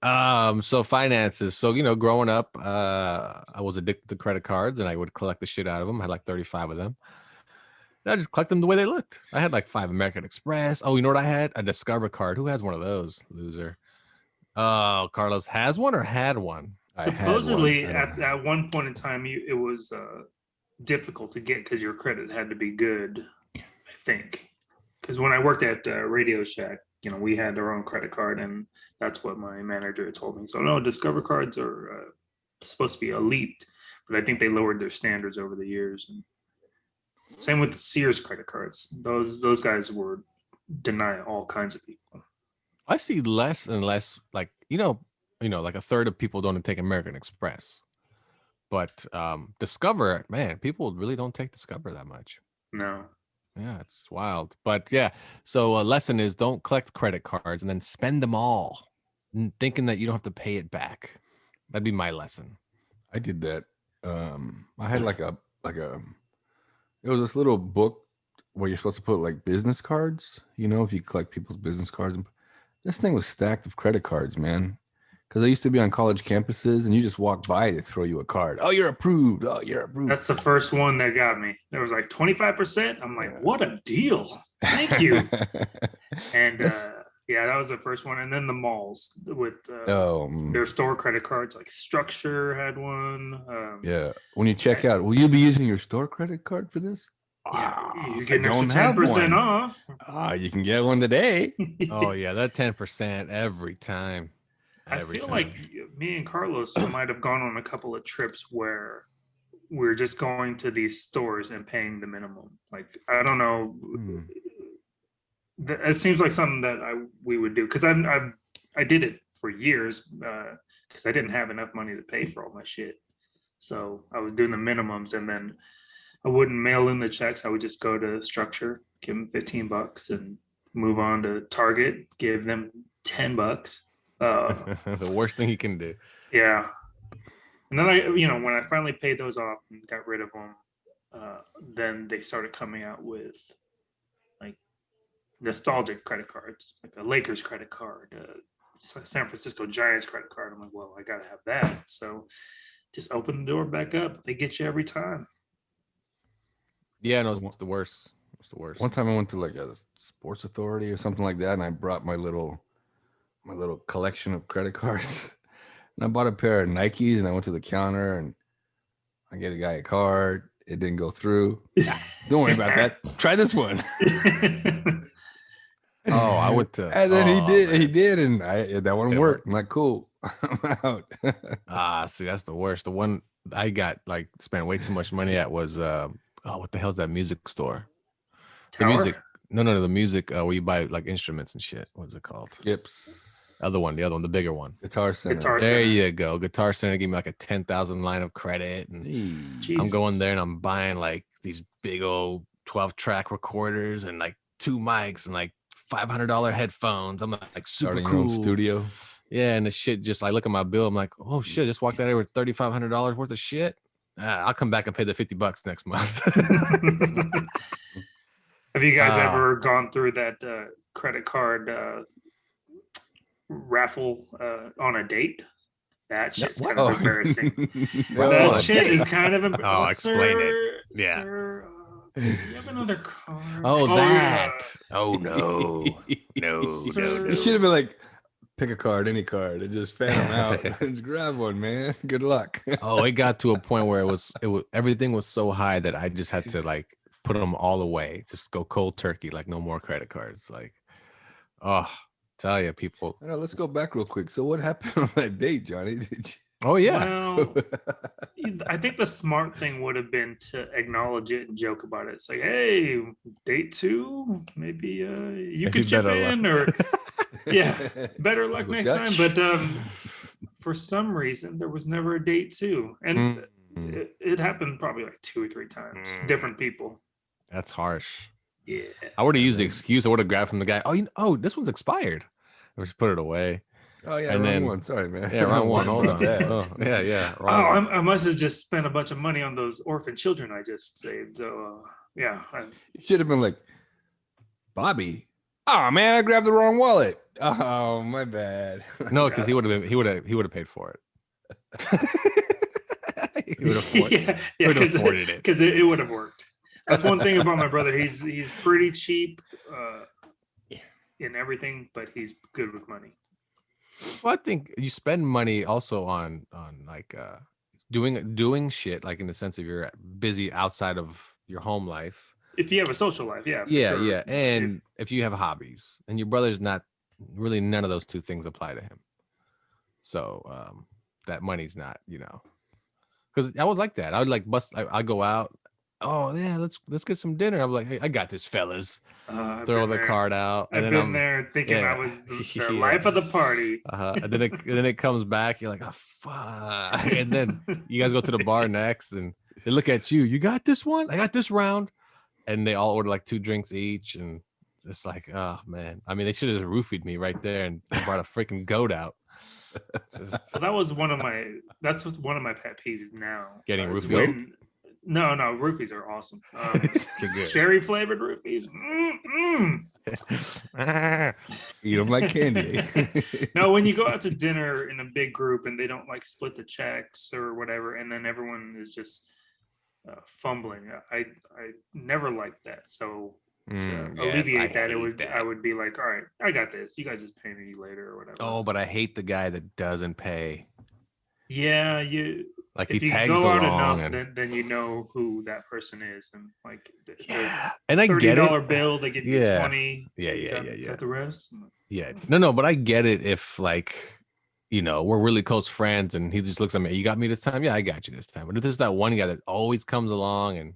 So finances. So, growing up, I was addicted to credit cards and I would collect the shit out of them. I had like 35 of them. And I just collect them the way they looked. I had like 5 American Express. Oh, you know what I had? A Discover card. Who has one of those? Loser. Oh, Carlos has one or had one? I had Supposedly, one. I don't at one point in time, it was difficult to get because your credit had to be good. I think because when I worked at Radio Shack, we had our own credit card, and that's what my manager had told me. So no, Discover cards are supposed to be elite, but I think they lowered their standards over the years. And same with the Sears credit cards; those guys were denying all kinds of people. I see less and less, like, like a third of people don't take American Express. But Discover, man, people really don't take Discover that much. No. Yeah, it's wild. But yeah, so a lesson is don't collect credit cards and then spend them all, thinking that you don't have to pay it back. That'd be my lesson. I did that. I had it was this little book where you're supposed to put like business cards, if you collect people's business cards. This thing was stacked with credit cards, man. Because I used to be on college campuses and you just walk by, they throw you a card. Oh, you're approved. Oh, you're approved. That's the first one that got me. There was like 25%. I'm like, what a deal. Thank you. And that was the first one. And then the malls with their store credit cards, like Structure had one. Yeah. When you check out, will you be using your store credit card for this? Yeah, you get an extra 10% off. You can get one today. Oh, yeah, that 10% every time. I feel like me and Carlos might have gone on a couple of trips where we're just going to these stores and paying the minimum. Like, I don't know. It seems like something that we would do because I did it for years because I didn't have enough money to pay for all my shit. So I was doing the minimums and then I wouldn't mail in the checks. I would just go to Structure, give them $15 and move on to Target, give them $10. The worst thing you can do. Yeah. And then when I finally paid those off and got rid of them, then they started coming out with like nostalgic credit cards, like a Lakers credit card, San Francisco Giants credit card. I'm like, well, I got to have that. So just open the door back up. They get you every time. Yeah, no, it's the worst. It's the worst. One time I went to like a Sports Authority or something like that, and I brought my little collection of credit cards. And I bought a pair of Nikes, and I went to the counter, and I gave the guy a card. It didn't go through. Don't worry about that. Try this one. Oh, I went to. And then he did, and that one It worked. I'm like, cool. I'm out. See, that's the worst. The one I got like spent way too much money at was what the hell's that music store? The Tower? music. No, the music where you buy like instruments and shit. What's it called? Skips. The other one, the bigger one. Guitar Center. Guitar There Center. you go. Guitar Center gave me like a 10,000 line of credit, and I'm going Jesus. there and I'm buying like these big old 12-track recorders and like 2 mics and like $500 headphones. I'm like super Starting cool. your own studio. Yeah, and the shit just like look at my bill. I'm like, oh shit, I just walked out here with $3,500 worth of shit. I'll come back and pay the $50 next month. Have you guys ever gone through that credit card raffle on a date? That shit's kind of embarrassing. That shit is kind of embarrassing. Oh, explain it. Yeah. Sir, do you have another card? Oh, that. Yeah. Oh no. No. You should have been like, pick a card, any card, and just fan them out. Just grab one, man. Good luck. Oh, it got to a point where it was everything was so high that I just had to like put them all away. Just go cold turkey, like no more credit cards. Like, oh, tell you people. I know, let's go back real quick. So what happened on that date, Johnny? Did you? Oh yeah. Well, I think the smart thing would have been to acknowledge it and joke about it. It's like, hey, date 2, maybe you could chip in, or yeah, better luck next time. But for some reason, there was never a date 2, and it happened probably like 2 or 3 times. Different people. That's harsh. Yeah, I would have used the excuse. I would have grabbed from the guy. Oh, this one's expired. I just put it away. Oh yeah, and wrong then, one. Sorry, man. Yeah, wrong one. Hold on. Oh, yeah. Wrong I must have just spent a bunch of money on those orphan children I just saved. So yeah, you should have been like, Bobby. Oh man, I grabbed the wrong wallet. Oh, my bad. No, because he would have paid for it. He would have afforded it because it would have worked. That's one thing about my brother. He's pretty cheap in everything, but he's good with money. Well, I think you spend money also on like doing shit, like in the sense of you're busy outside of your home life. If you have a social life, yeah. Yeah. And if you have hobbies, and your brother's not really, none of those 2 things apply to him. So that money's not, because I was like that. I would like I'd go out. Oh yeah, let's get some dinner. I'm like, hey, I got this, fellas. Throw the card out. I've been there thinking I was the life of the party. And then it comes back. You're like, oh fuck. And then you guys go to the bar next, and they look at you. You got this one? I got this round. And they all order like 2 drinks each, and it's like, oh man. I mean, they should have just roofied me right there and brought a freaking goat out. So that was one of my pet peeves now. Getting roofied. No, roofies are awesome. Cherry flavored roofies. Eat them like candy. No, when you go out to dinner in a big group and they don't like split the checks or whatever, and then everyone is just fumbling. I never liked that. So to alleviate that, I would be like, all right, I got this. You guys just pay me later or whatever. Oh, but I hate the guy that doesn't pay. Yeah, like if he you tags go out along, enough, then you know who that person is, and like and I get it. $30 bill, they give you 20. Yeah. Got the rest. Yeah, no, but I get it if like, we're really close friends, and he just looks at me. You got me this time? Yeah, I got you this time. But if there's that one guy that always comes along, and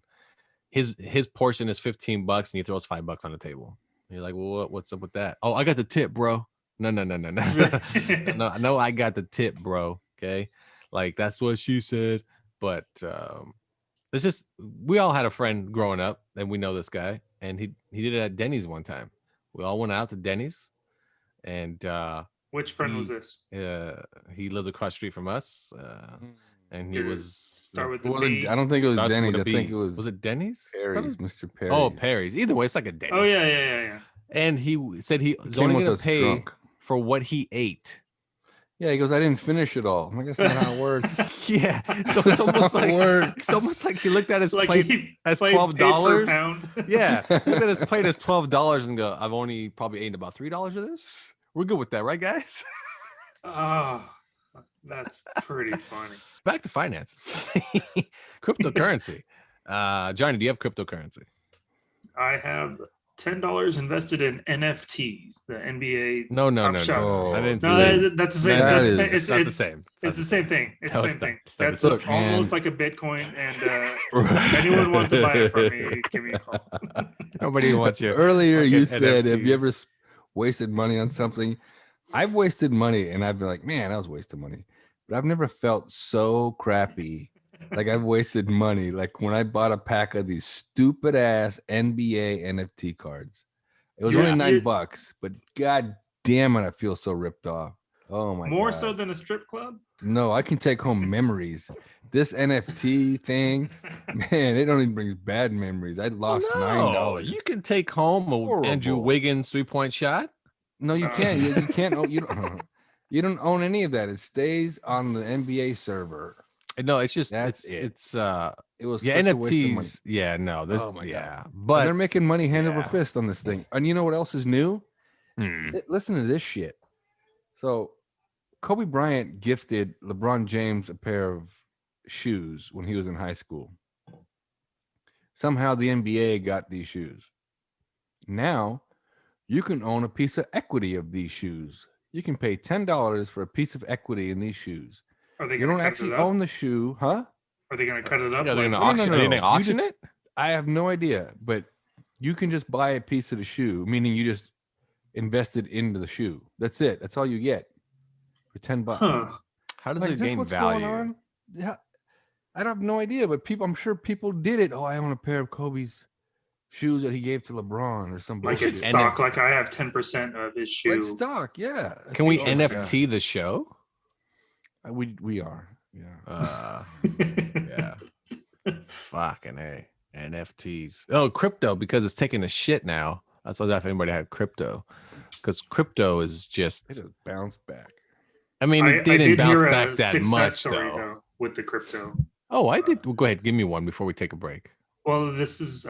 his portion is $15, and he throws $5 on the table, and you're like, well, what's up with that? Oh, I got the tip, bro. No, no, I got the tip, bro. Okay. Like that's what she said, but it's just we all had a friend growing up, and we know this guy, and he did it at Denny's one time. We all went out to Denny's, and which friend was this? He lived across the street from us, and he was start with the B? I don't think it was Denny's. I think it was it Denny's? Perry's, Mr. Perry's. Oh, Perry's. Either way, it's like a Denny's. Oh yeah. And he said he was only going to pay for what he ate. Yeah, he goes, I didn't finish it all. I'm like, that's not how it works. Yeah. So it's almost like he looked at his plate as $12. Yeah. Looked at his plate as $12 and go, I've only probably eaten about $3 of this. We're good with that, right, guys? Oh, that's pretty funny. Back to finances. Cryptocurrency. Johnny, do you have cryptocurrency? I have $10 invested in NFTs, the NBA No, Top Shot. Oh, I didn't No, see dude. that's the same. That That's is- it's not the same. It's the same thing. It's the No, same it's not. thing. It's not the That's same. Look, man. almost like a Bitcoin. And if anyone wants to buy it from me, give me a call. Nobody wants your Earlier, you fucking said, "Have you ever NFTs. wasted money on something?" I've wasted money, and I've been like, "Man, I was wasting money," but I've never felt so crappy. Like I've wasted money. Like when I bought a pack of these stupid ass NBA NFT cards. It was You're- only you're- $9, but god damn it, I feel so ripped off. Oh my More god. so than a strip club. No, I can take home memories. This NFT thing, man, it only brings bad memories. I lost $9. You can take home a Andrew Horrible. Wiggins 3-point shot. No, you can't. You can't. You don't. You don't own any of that. It stays on the NBA server. No, it's just That's it's It was yeah, such a waste of money. NFTs. Yeah, no, this Oh my God. yeah. And But they're making money hand over yeah. fist on this thing. And you know what else is new? Hmm. Listen to this shit. So, Kobe Bryant gifted LeBron James a pair of shoes when he was in high school. Somehow the NBA got these shoes. Now, you can own a piece of equity of these shoes. You can pay $10 for a piece of equity in these shoes. Are they You going don't to cut actually it up? own the shoe, huh? Are they going to cut it up? Yeah, they're like- gonna no, auction. no, Are they no. gonna You auction just- it? I have no idea, but you can just buy a piece of the shoe, meaning you just invested into the shoe. That's it. That's all you get for $10. Huh. How does Like, it is this gain what's value? going on? Yeah, I have no idea, but I'm sure people did it. Oh, I own a pair of Kobe's shoes that he gave to LeBron or some Like bullshit. it's And stock. Like I have 10% of his shoe. Like stock, yeah. Can we Oh, NFT the show? yeah. We are, yeah. Yeah. Fucking A. NFTs. Oh, crypto, because it's taking a shit now. That's why if anybody had crypto. Because crypto is It just just bounced back. I mean, it I didn't did bounce hear back a that success much story though. with the crypto. Oh, I did. Well, go ahead, give me one before we take a break. Well, this is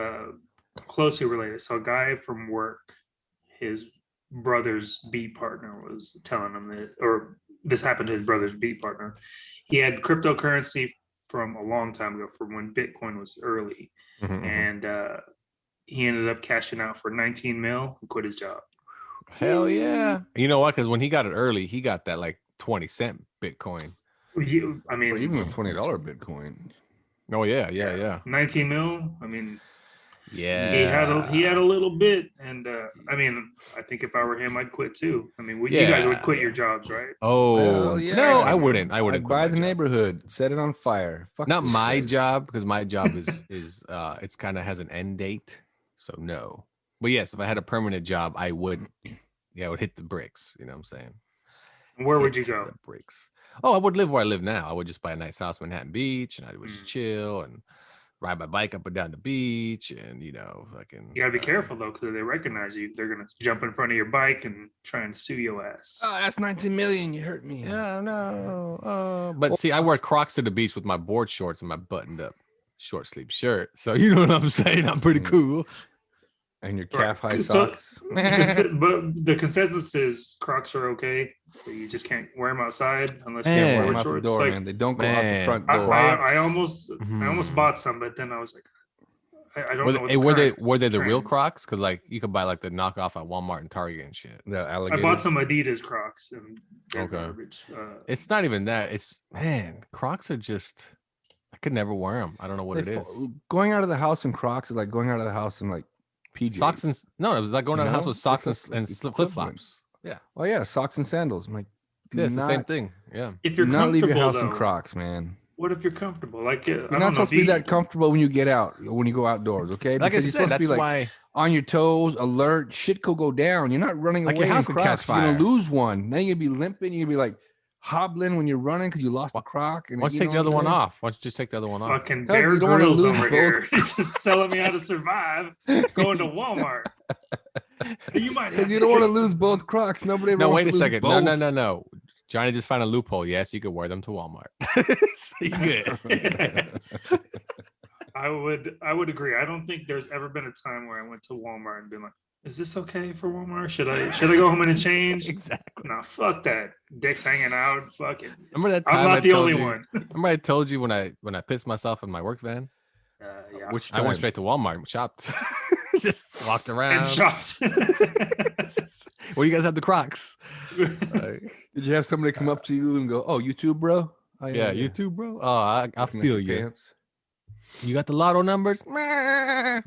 closely related. So, a guy from work, his brother's beat partner was telling him that, or this happened to his brother's beat partner. He had cryptocurrency from a long time ago, from when Bitcoin was early, Mhm, mhm. and he ended up cashing out for 19 mil and quit his job. Hell yeah. You know what? Because when he got it early, he got that like 20-cent Bitcoin. I mean, Or even a $20 Bitcoin. Oh yeah, yeah. 19 mil. I mean, Yeah. he had a little bit, and I mean, I think if I were him, I'd quit too. I mean, you guys would quit your jobs, right? Oh Hell yeah. no, I wouldn't. I wouldn't I'd quit buy my the job. neighborhood, set it on fire. Fuck Not this my place. job, because my job is it's kind of has an end date. So no. But yes, if I had a permanent job, I would I would hit the bricks. You know what I'm saying? Where would you Hit go? The bricks. Oh, I would live where I live now. I would just buy a nice house in Manhattan Beach, and I would just Mm. chill and ride my bike up and down the beach, and fucking. You gotta be careful though, because if they recognize you, they're gonna jump in front of your bike and try and sue your ass. Oh, that's 19 million. You hurt me. Yeah, no. But see, I wear Crocs to the beach with my board shorts and my buttoned up short sleeve shirt. So you know what I'm saying? I'm pretty Mm. cool. And your Right. calf high So- socks. But the consensus is Crocs are okay. But you just can't wear them outside unless you Man. have Wear 'em board out the shorts. door, Like, man. They don't go out the Man. front I, door. I almost Mhm. bought some, but then I was like, I don't Were know. they, what's hey, were they current were they the real trend. Crocs? Because like you could buy like the knockoff at Walmart and Target and shit. The I alligator. bought some Adidas Crocs and they're Okay. garbage. It's not even that. It's Crocs are just. I could never wear them. I don't know what it They is. Going out of the house in Crocs is like going out of the house in like PJs. Socks and no, it was like going You out of the house know? with socks It's and it's flip equivalent. flops. Yeah, Oh yeah, socks and sandals. I'm like, do yeah, it's the same not- thing. Yeah. If Do you're not leave comfortable your house though, in Crocs, man. what if you're comfortable? Like You're not supposed to be that comfortable when you get out, when you go outdoors, okay? Like I Because you're said, supposed to that's be like why. on your toes, alert. Shit could go down. You're not running Like away your house in could catch Crocs. You're gonna fire. lose one. Then you're gonna be limping. You're gonna be like hobbling when you're running because you lost a Croc. And Why don't you you take know the other what one I'm saying? off? Why don't you just take the other one off? Fucking Because Bear you don't wanna Grylls lose over both. here. He's just telling me how to survive going to Walmart. You might have Because you don't want to hit lose some- both Crocs. Nobody ever No, wants wait a to lose second. both. No. Johnny just found a loophole. Yes, you could wear them to Walmart. So you good. I would agree. I don't think there's ever been a time where I went to Walmart and been like, "Is this okay for Walmart? Should I go home and change?" Exactly. No, fuck that. Dick's hanging out. Fuck it. Remember that time I'm not I the told only you? one. Remember I told you when I pissed myself in my work van? Yeah. Which I went time? straight to Walmart and shopped. Just walked and around. shopped. Well, you guys have the Crocs. Like, Did you have somebody come up to you and go, "Oh, you too, bro"? Oh, yeah, you too, bro. Oh, I Looking at feel your you. pants. You got the lotto numbers. Like,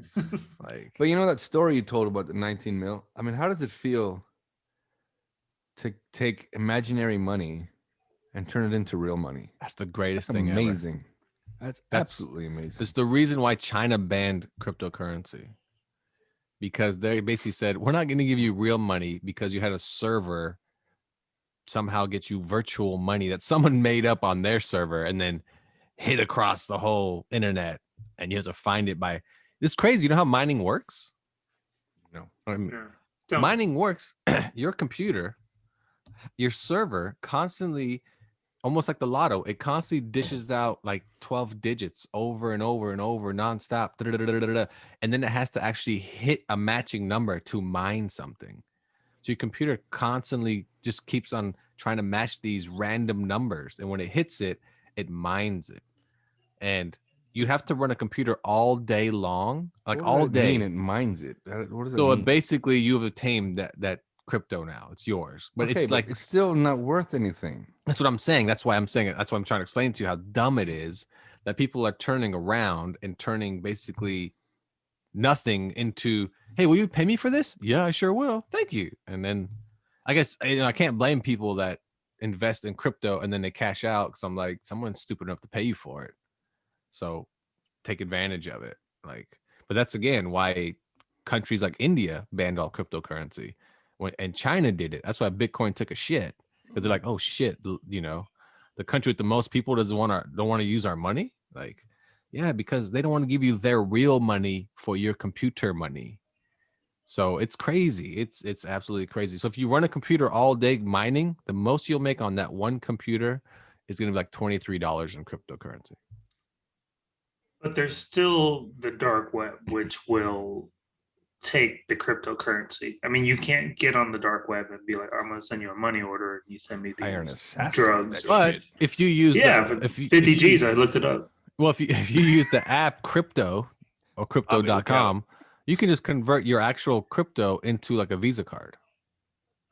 But you know that story you told about the 19 mil? I mean, how does it feel to take imaginary money and turn it into real money? that's the greatest That's thing ever. amazing. That's That's- absolutely amazing. It's the reason why China banned cryptocurrency, because they basically said, we're not going to give you real money because you had a server somehow get you virtual money that someone made up on their server and then hit across the whole internet, and you have to find it by. It's crazy. You know how mining works? No. I mean, Yeah. Don't- mining works. Your computer, your server constantly, almost like the lotto, it constantly dishes out like 12 digits over and over and over nonstop. And then it has to actually hit a matching number to mine something. So your computer constantly just keeps on trying to match these random numbers. And when it hits it, it mines it. And you have to run a computer all day long, like What all does that day. mean it mines it. What does that So mean? basically, you've obtained that crypto now. It's yours, but Okay, it's like it's still not worth anything. that's what I'm saying. That's why I'm saying it. That's why I'm trying to explain to you how dumb it is that people are turning around and turning basically nothing into, hey, will you pay me for this? Yeah, I sure will. Thank you. And then I guess I can't blame people that invest in crypto and then they cash out, because I'm like, someone's stupid enough to pay you for it. So take advantage of it. Like, but that's again why countries like India banned all cryptocurrency, and China did it. That's why Bitcoin took a shit, because they're like, oh shit, the country with the most people don't want to use our money. Like, yeah, because they don't want to give you their real money for your computer money. So it's crazy. It's absolutely crazy. So if you run a computer all day mining, the most you'll make on that one computer is going to be like $23 in cryptocurrency. But there's still the dark web, which will take the cryptocurrency. I mean, you can't get on the dark web and be like, I'm going to send you a money order and you send me Iron these assassin. drugs. But if you use For if you, 50 if you- G's, I looked it up. well, if you use the app crypto or crypto.com, you can just convert your actual crypto into like a Visa card.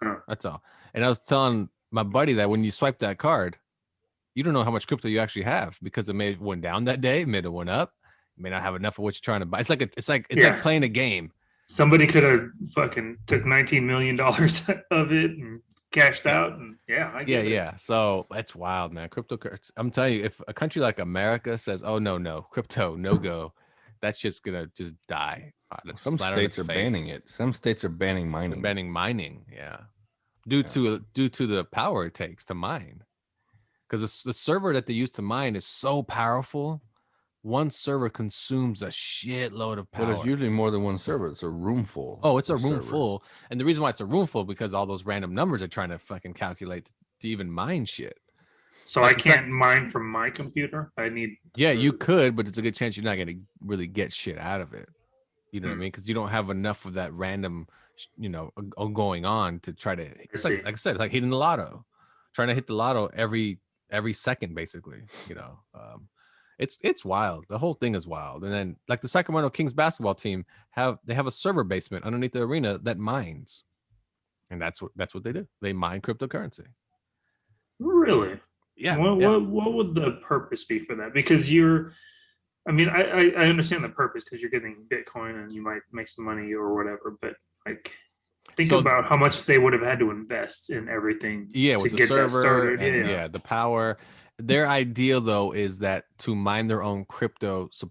Huh. That's all. And I was telling my buddy that when you swipe that card, you don't know how much crypto you actually have, because it may have went down that day, it may have went up, you may not have enough of what you're trying to buy. It's like Yeah. playing a game. Somebody could have fucking took $19 million of it and cashed out. And I get it. Yeah. So that's wild, man. Cryptocurrency. I'm telling you, if a country like America says, "Oh no, crypto, no go," that's just gonna just die. Some states are banning it. Some states are banning They're mining. banning mining, yeah, due to the power it takes to mine. Because the server that they use to mine is so powerful, one server consumes a shitload of power. But it's usually more than one server. It's a room full. Oh, it's a of room server. full. And the reason why it's a room full, because all those random numbers are trying to fucking calculate to even mine shit. So Like, I it's like- can't mine from my computer. I need. Yeah, you could, but it's a good chance you're not going to really get shit out of it. You know what I Hmm. mean? Because you don't have enough of that random, going on to try to. It's see. like I said, like hitting the lotto, trying to hit the lotto every second, basically. It's wild. The whole thing is wild. And then, like the Sacramento Kings basketball team have a server basement underneath the arena that mines, and that's what they do. They mine cryptocurrency. Really? Yeah. What would the purpose be for that? Because I understand the purpose, because you're getting Bitcoin and you might make some money or whatever, but like think So- about how much they would have had to invest in everything Yeah, to with the get that server started. and the power. Their idea though is that to mine their own crypto so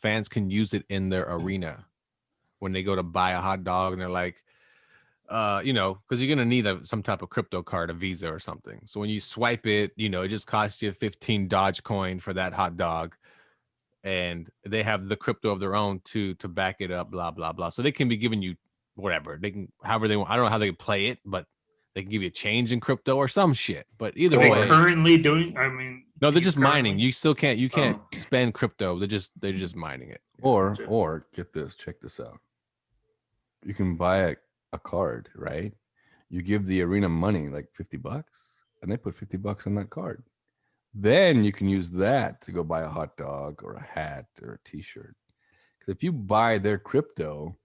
fans can use it in their arena when they go to buy a hot dog, and they're like, because you're gonna need some type of crypto card, a Visa or something. So when you swipe it, it just costs you 15 Dogecoin for that hot dog. And they have the crypto of their own to back it up, blah, blah, blah. So they can be giving you whatever. They can, however they want. I don't know how they play it, but they can give you a change in crypto or some shit. But either Are they way, currently doing? no, they're just mining. You still can't. You can't Oh. spend crypto. They're just mining it. Or get this, check this out. You can buy a card, right? You give the arena money, like $50, and they put $50 on that card. Then you can use that to go buy a hot dog or a hat or a t-shirt. Because if you buy their crypto,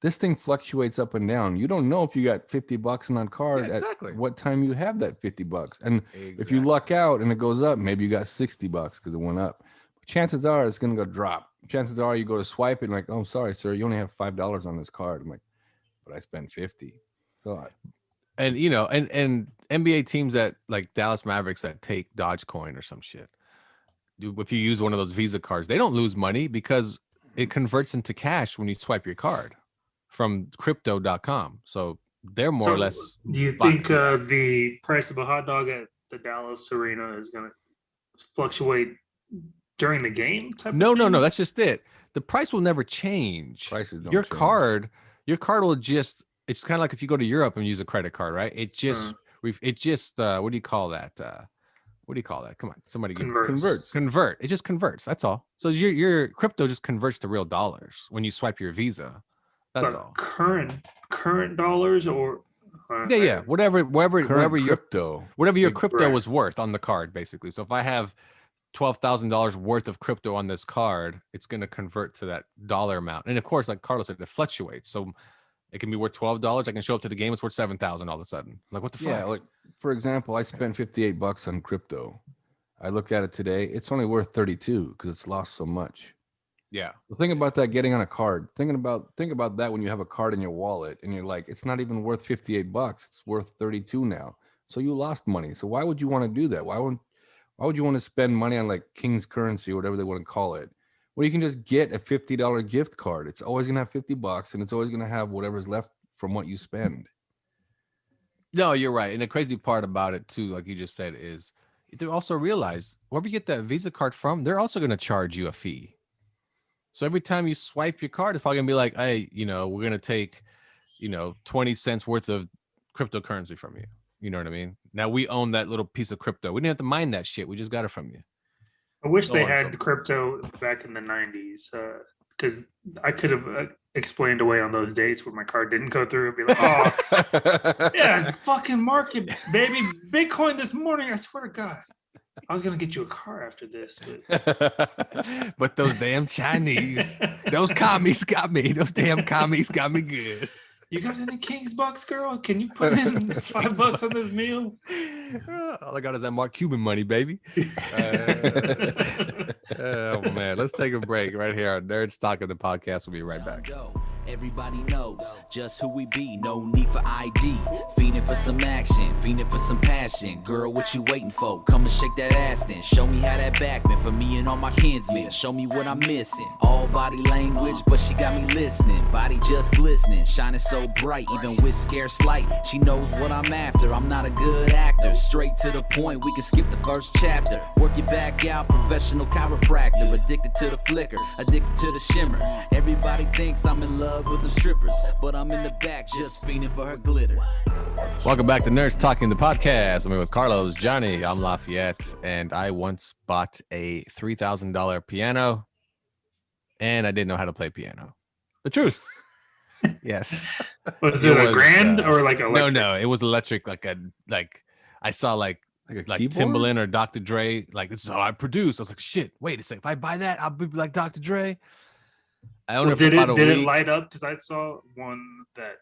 this thing fluctuates up and down. You don't know if you got $50 on that card exactly. at what time you have that $50. And if Exactly. you luck out and it goes up, maybe you got $60 because it went up. But chances are it's going to go drop. Chances are you go to swipe it and like, oh, sorry, sir, you only have $5 on this card. I'm like, but I spent 50. So and you know, and NBA teams that like Dallas Mavericks that take Dogecoin or some shit. If you use one of those Visa cards, they don't lose money because it converts into cash when you swipe your card from crypto.com. So they're more or less. Do you think the price of a hot dog at the Dallas Arena is going to fluctuate during the game? No. That's just it. The price will never change. Prices don't your change. Your card will just. It's kind of like if you go to Europe and use a credit card, right? It just. It just. What do you call that? What do you call that? Come on, somebody converts. Convert. It just converts. That's all. So your crypto just converts to real dollars when you swipe your Visa. That's all. Current dollars or whatever your crypto, whatever your crypto was worth on the card, basically. So if I have $12,000 worth of crypto on this card, it's going to convert to that dollar amount. And of course, like Carlos said, it fluctuates. So it can be worth $12. I can show up to the game, it's worth $7,000 all of a sudden. Like, what the fuck? Yeah, like for example, I spent $58 on crypto. I look at it today, it's only worth 32 because it's lost so much. Yeah. The thing about that getting on a card, think about that when you have a card in your wallet and you're like, it's not even worth $58, it's worth 32 now. So you lost money. So why would you want to do that? Why would you want to spend money on like King's currency or whatever they want to call it? Well, you can just get a $50 gift card. It's always going to have $50 and it's always going to have whatever's left from what you spend. No, you're right. And the crazy part about it too, like you just said, is they also realize wherever you get that Visa card from, they're also going to charge you a fee. So every time you swipe your card, it's probably going to be like, hey, we're going to take, 20 cents worth of cryptocurrency from you. You know what I mean? Now we own that little piece of crypto. We didn't have to mine that shit. We just got it from you. I wish they had the crypto back in the 90s because I could have explained away on those dates where my card didn't go through and be like, oh, yeah, fucking market, baby. Bitcoin this morning. I swear to God. I was going to get you a car after this. But those damn Chinese, those commies got me. Those damn commies got me good. You got any King's bucks, girl? Can you put in $5 on this meal? All I got is that Mark Cuban money, baby. Oh, man. Let's take a break right here on Nerds Talking the Podcast. We'll be right back. Everybody knows just who we be, no need for ID. Fiending for some action, fiending for some passion. Girl, what you waiting for? Come and shake that ass then. Show me how that back been for me and all my kinsmen. Show me what I'm missing. All body language, but she got me listening. Body just glistening, shining so bright, even with scarce light. She knows what I'm after. I'm not a good actor. Straight to the point, we can skip the first chapter. Work your back out, professional chiropractor. Addicted to the flicker, addicted to the shimmer. Everybody thinks I'm in love with the strippers, but I'm in the back just fiending for her glitter. Welcome back to Nerds Talking the Podcast. I'm here with Carlos, Johnny. I'm Lafayette, and I once bought a $3,000 piano, and I didn't know how to play piano. The truth. Yes. Was it a grand or like electric? No, it was electric. I saw like Timbaland or Dr. Dre. Like, this is how I produce. I was like, shit. Wait a second. If I buy that, I'll be like Dr. Dre. I own it for about a week. Did it light up? Because I saw one that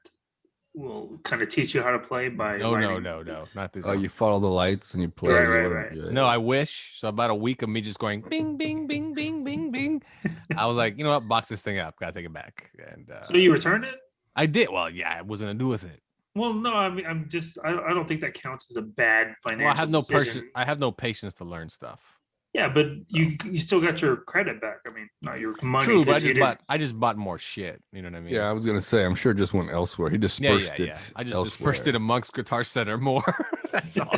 will kind of teach you how to play by. No, not this. Oh, you follow the lights and you play. Right. Yeah. No, I wish. So about a week of me just going bing, bing, bing, bing, bing, bing. I was like, you know what? Box this thing up. Gotta take it back. And so you returned it? I did. Well, yeah, I wasn't gonna do with it. Well, no, I mean, I don't think that counts as a bad financial. Well, decision. I have no patience to learn stuff. Yeah, but you still got your credit back. I mean, not your money. True, but I just bought more shit. You know what I mean? Yeah, I was gonna say, I'm sure it just went elsewhere. He dispersed it. I just dispersed it amongst Guitar Center more. That's all.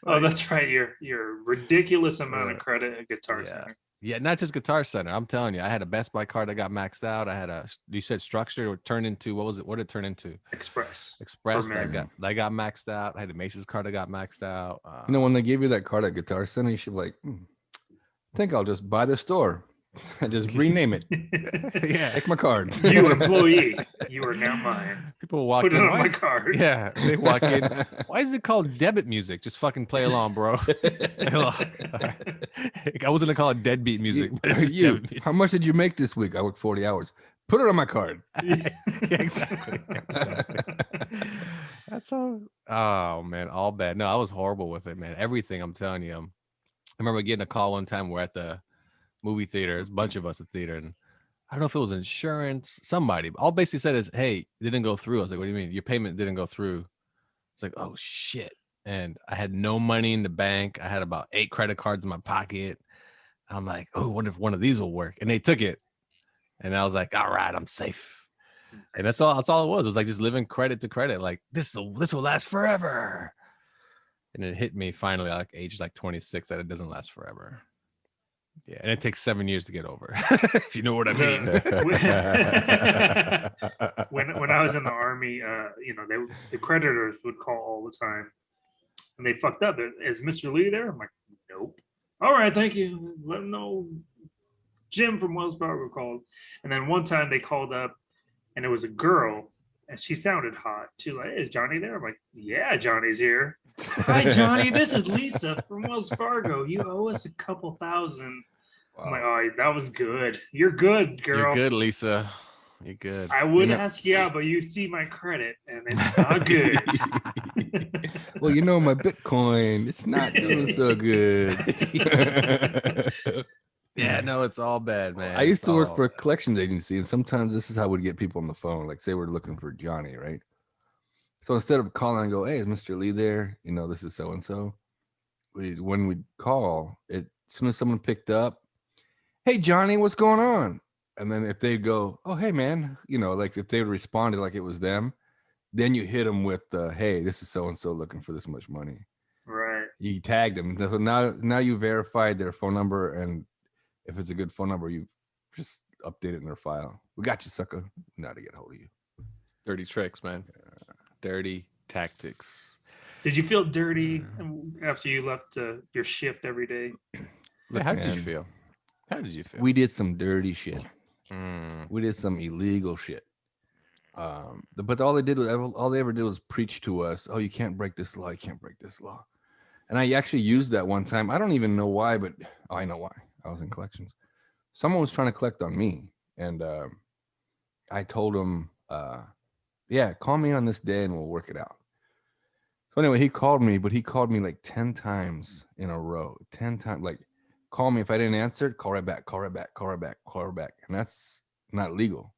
Oh, that's right. Your ridiculous amount of credit at Guitar Center. Yeah, not just Guitar Center. I'm telling you, I had a Best Buy card that got maxed out. I had you said Structure, or turned into, what was it? What did it turn into? Express. That got maxed out. I had a Macy's card that got maxed out. When they gave you that card at Guitar Center, you should be like, I think I'll just buy the store and just rename it. Yeah, take my card. You employee, you are now mine. People walk Put in. It on my card. Yeah, they walk in. Why is it called debit music? Just fucking play along, bro. Play along. I wasn't gonna call it deadbeat music. But it's just debit music. How much did you make this week? I worked 40 hours. Put it on my card. Yeah, exactly. That's all. Oh man, all bad. No, I was horrible with it, man. Everything. I'm telling you. I remember getting a call one time. We're at the movie theater. There's a bunch of us at the theater, and I don't know if it was insurance. Somebody. All basically said is, "Hey, it didn't go through." I was like, "What do you mean? Your payment didn't go through?" It's like, "Oh shit!" And I had no money in the bank. I had about 8 credit cards in my pocket. I'm like, "Oh, I wonder if one of these will work." And they took it, and I was like, "All right, I'm safe." And that's all. That's all it was. It was like just living credit to credit. Like this will last forever. And it hit me finally, like age like 26, that it doesn't last forever. Yeah, and it takes 7 years to get over. If you know what I mean. when I was in the army, the creditors would call all the time, and they fucked up. Is Mr. Lee there? I'm like, nope. All right, thank you. Let them know. Jim from Wells Fargo called, and then one time they called up, and it was a girl, and she sounded hot too. Like, hey, is Johnny there? I'm like, yeah, Johnny's here. Hi, Johnny. This is Lisa from Wells Fargo. You owe us a couple thousand. Wow. I'm like, oh, that was good. You're good, girl. You're good, Lisa. You're good. I would ask you out, but you see my credit, and it's not good. Well, my Bitcoin, it's not doing so good. Yeah, no, it's all bad, man. I used to work for a collections agency, and sometimes this is how we'd get people on the phone. Like, say we're looking for Johnny, right? So instead of calling and go, hey, is Mr. Lee there? This is so and so. When we call, as soon as someone picked up, hey, Johnny, what's going on? And then if they'd go, oh, hey, man, like if they would respond like it was them, then you hit them with, hey, this is so and so looking for this much money. Right. You tagged them. So now you verified their phone number, and if it's a good phone number, you just update it in their file. We got you, sucker. We know how to get a hold of you. Dirty tricks, man. Dirty tactics. Did you feel dirty after you left your shift every day? Look, how did you feel? How did you feel? We did some dirty shit. We did some illegal shit. But all they ever did was preach to us, oh, you can't break this law. You can't break this law. And I actually used that one time. I don't even know why, but I know why. I was in collections. Someone was trying to collect on me, and I told him, yeah, call me on this day and we'll work it out. So anyway, he called me, but he called me like 10 times in a row. 10 times, like, call me. If I didn't answer, call right back, call right back, call right back, call right back. And that's not legal.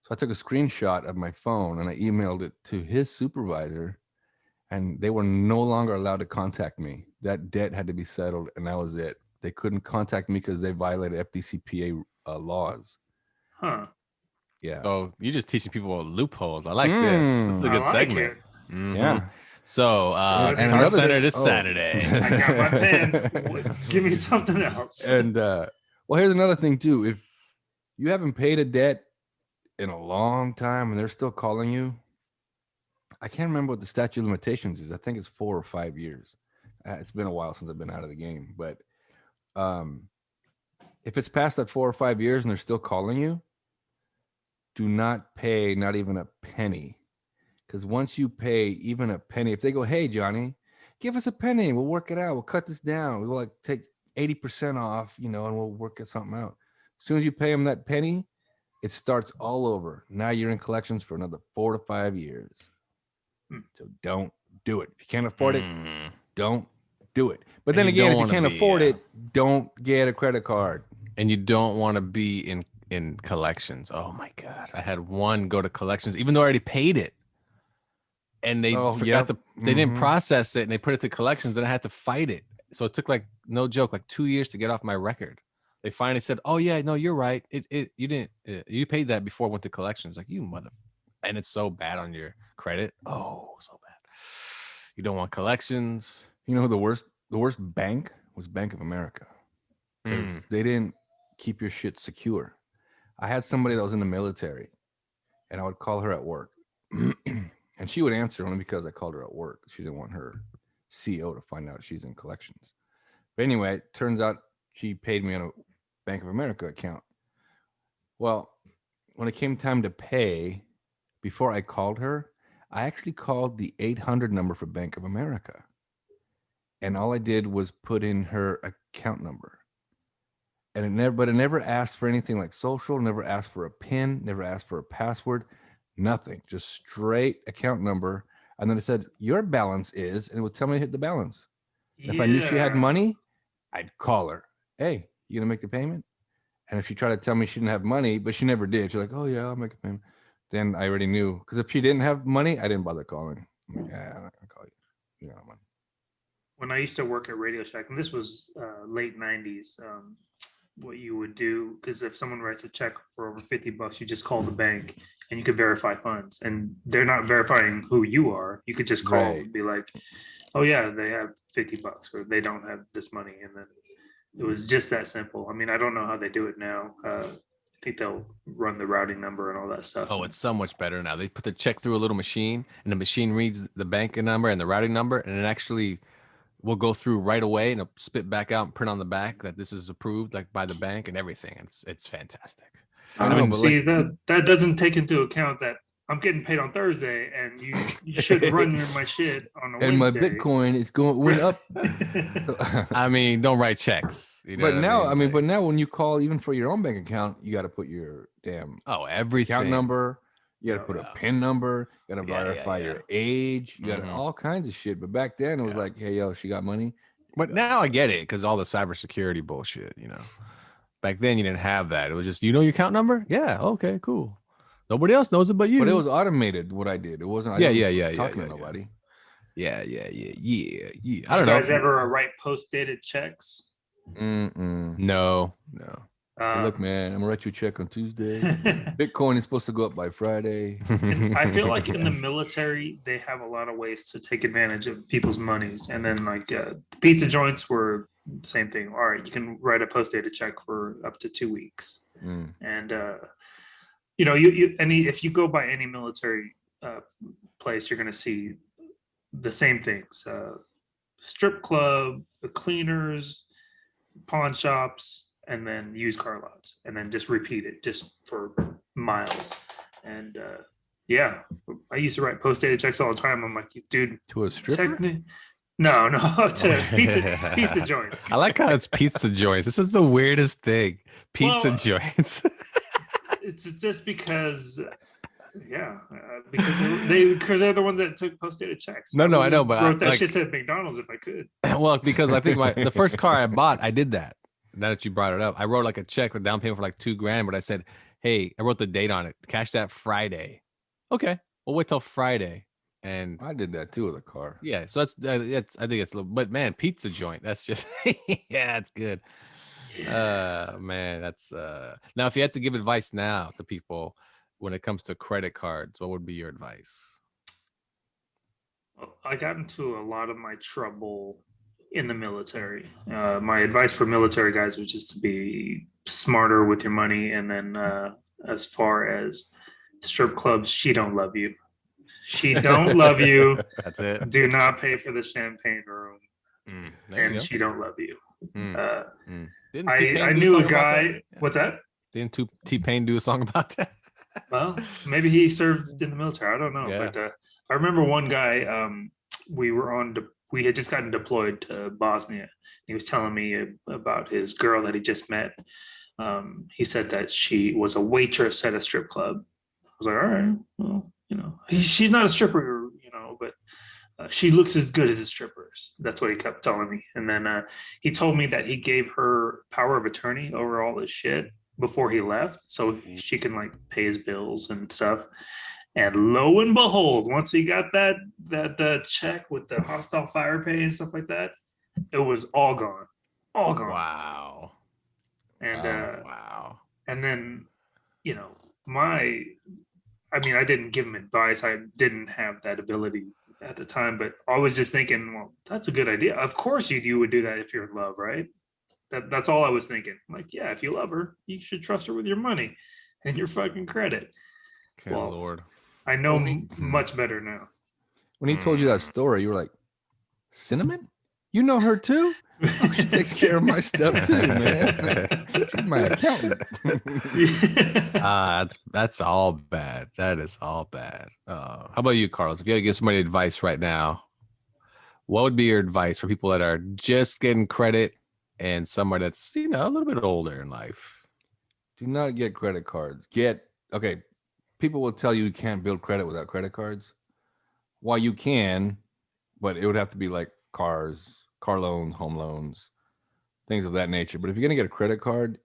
So I took a screenshot of my phone and I emailed it to his supervisor, and they were no longer allowed to contact me. That debt had to be settled, and that was it. They couldn't contact me because they violated FDCPA laws. Huh. Yeah. So you're just teaching people loopholes. I like this. This is a good segment. Mm-hmm. Yeah. So Guitar Center this Saturday. I got my pen. Give me something else. And well, here's another thing too. If you haven't paid a debt in a long time and they're still calling you, I can't remember what the statute of limitations is. I think it's 4 or 5 years. It's been a while since I've been out of the game, but if it's past that 4 or 5 years and they're still calling you, do not pay not even a penny. Because once you pay even a penny, if they go, hey, Johnny, give us a penny, we'll work it out. We'll cut this down. We'll like take 80% off, and we'll work something out. As soon as you pay them that penny, it starts all over. Now you're in collections for another 4 to 5 years. So don't do it. If you can't afford it, don't do it. But then again, if you can't afford it, don't get a credit card. And you don't want to be in collections. Oh my God. I had one go to collections, even though I already paid it. And they forgot they didn't process it, and they put it to collections, and I had to fight it. So it took no joke, 2 years to get off my record. They finally said, oh yeah, no, you're right. You paid that before it went to collections. Like, you mother. And it's so bad on your credit. Oh, so bad. You don't want collections. The worst bank was Bank of America, because they didn't keep your shit secure. I had somebody that was in the military, and I would call her at work, and she would answer only because I called her at work. She didn't want her CO to find out she's in collections. But anyway, it turns out she paid me on a Bank of America account. Well, when it came time to pay, before I called her, I actually called the 800 number for Bank of America. And all I did was put in her account number. and it never asked for anything like social, never asked for a PIN, never asked for a password, nothing, just straight account number. And then it said your balance is, and it would tell me to hit the balance. And if I knew she had money, I'd call her. Hey, you gonna make the payment? And if she tried to tell me she didn't have money, but she never did, she's like, oh yeah, I'll make a payment. Then I already knew, because if she didn't have money, I didn't bother calling. I'm like, I'm not gonna call you. You know, money. When I used to work at Radio Shack, and this was late '90s, what you would do, because if someone writes a check for over $50, you just call the bank and you could verify funds. And they're not verifying who you are. You could just call and be like, oh yeah, they have $50 or they don't have this money. And then it was just that simple. I mean, I don't know how they do it now. I think they'll run the routing number and all that stuff. Oh, it's so much better now. They put the check through a little machine, and the machine reads the bank number and the routing number, and it actually will go through right away, and it'll spit back out and print on the back that this is approved, like by the bank and everything. It's fantastic. I mean, see, that doesn't take into account that I'm getting paid on Thursday, and you should run my shit on a Wednesday. And my Bitcoin is went up. I mean, don't write checks. You know but now, but now when you call, even for your own bank account, you got to put your damn everything account number. You got to put a PIN number. You got to verify your age. You got all kinds of shit. But back then, it was like, hey, yo, she got money. But now I get it, because all the cybersecurity bullshit, you know. Back then, you didn't have that. It was just, you know your account number? Yeah, okay, cool. Nobody else knows it but you. But it was automated, what I did. It wasn't, talking to nobody. Yeah. I don't know. You guys ever write post-dated checks? No. Look, man, I'm gonna write you a check on Tuesday. Bitcoin is supposed to go up by Friday. I feel like in the military, they have a lot of ways to take advantage of people's monies. And then like the pizza joints were the same thing. All right, you can write a post-dated check for up to 2 weeks. And you know, if you go by any military place, you're gonna see the same things: strip club, the cleaners, pawn shops, and then used car lots, and then just repeat it just for miles. And I used to write post-dated checks all the time. I'm like, dude, to a stripper? No, to pizza joints. I like how it's pizza joints. This is the weirdest thing. Pizza joints. It's just because because they're the ones that took post-dated checks. No, I know, but I wrote that shit to McDonald's if I could. Well, because I think the first car I bought, I did that. Now that you brought it up, I wrote like a check with down payment for like $2,000, but I said, hey, I wrote the date on it. Cash that Friday. Okay, we'll wait till Friday. And I did that too with a car. Yeah, so that's I think it's a little, but man, pizza joint. That's just that's good. Man, that's now if you had to give advice now to people when it comes to credit cards, what would be your advice? I got into a lot of my trouble in the military. My advice for military guys was just to be smarter with your money. And then as far as strip clubs, she don't love you. She don't love you. That's it. Do not pay for the champagne room. And she don't love you. I knew a guy. What's that? Didn't T-Pain do a song about that? Well, maybe he served in the military. I don't know. Yeah. But I remember one guy, we had just gotten deployed to Bosnia. He was telling me about his girl that he just met. He said that she was a waitress at a strip club. I was like, all right, well, you know, she's not a stripper, you know, but she looks as good as the strippers. That's what he kept telling me. And then he told me that he gave her power of attorney over all this shit before he left, so she can like pay his bills and stuff. And lo and behold, once he got that check with the hostile fire pay and stuff like that, it was all gone. Wow. And wow. And then, you know, I didn't give him advice. I didn't have that ability at the time, but I was just thinking, well, that's a good idea. Of course you would do that if you're in love, right? That's all I was thinking. Like, yeah, if you love her, you should trust her with your money and your fucking credit. Okay, well, Lord. I know much better now. When he told you that story, you were like, Cinnamon? You know her too? Oh, she takes care of my stuff too, man. She's my accountant. That's all bad. That is all bad. How about you, Carlos? If you had to give somebody advice right now, what would be your advice for people that are just getting credit and somebody that's, you know, a little bit older in life. Do not get credit cards. Okay. People will tell you can't build credit without credit cards. Well, you can, but it would have to be like cars, car loans, home loans, things of that nature. But if you're going to get a credit card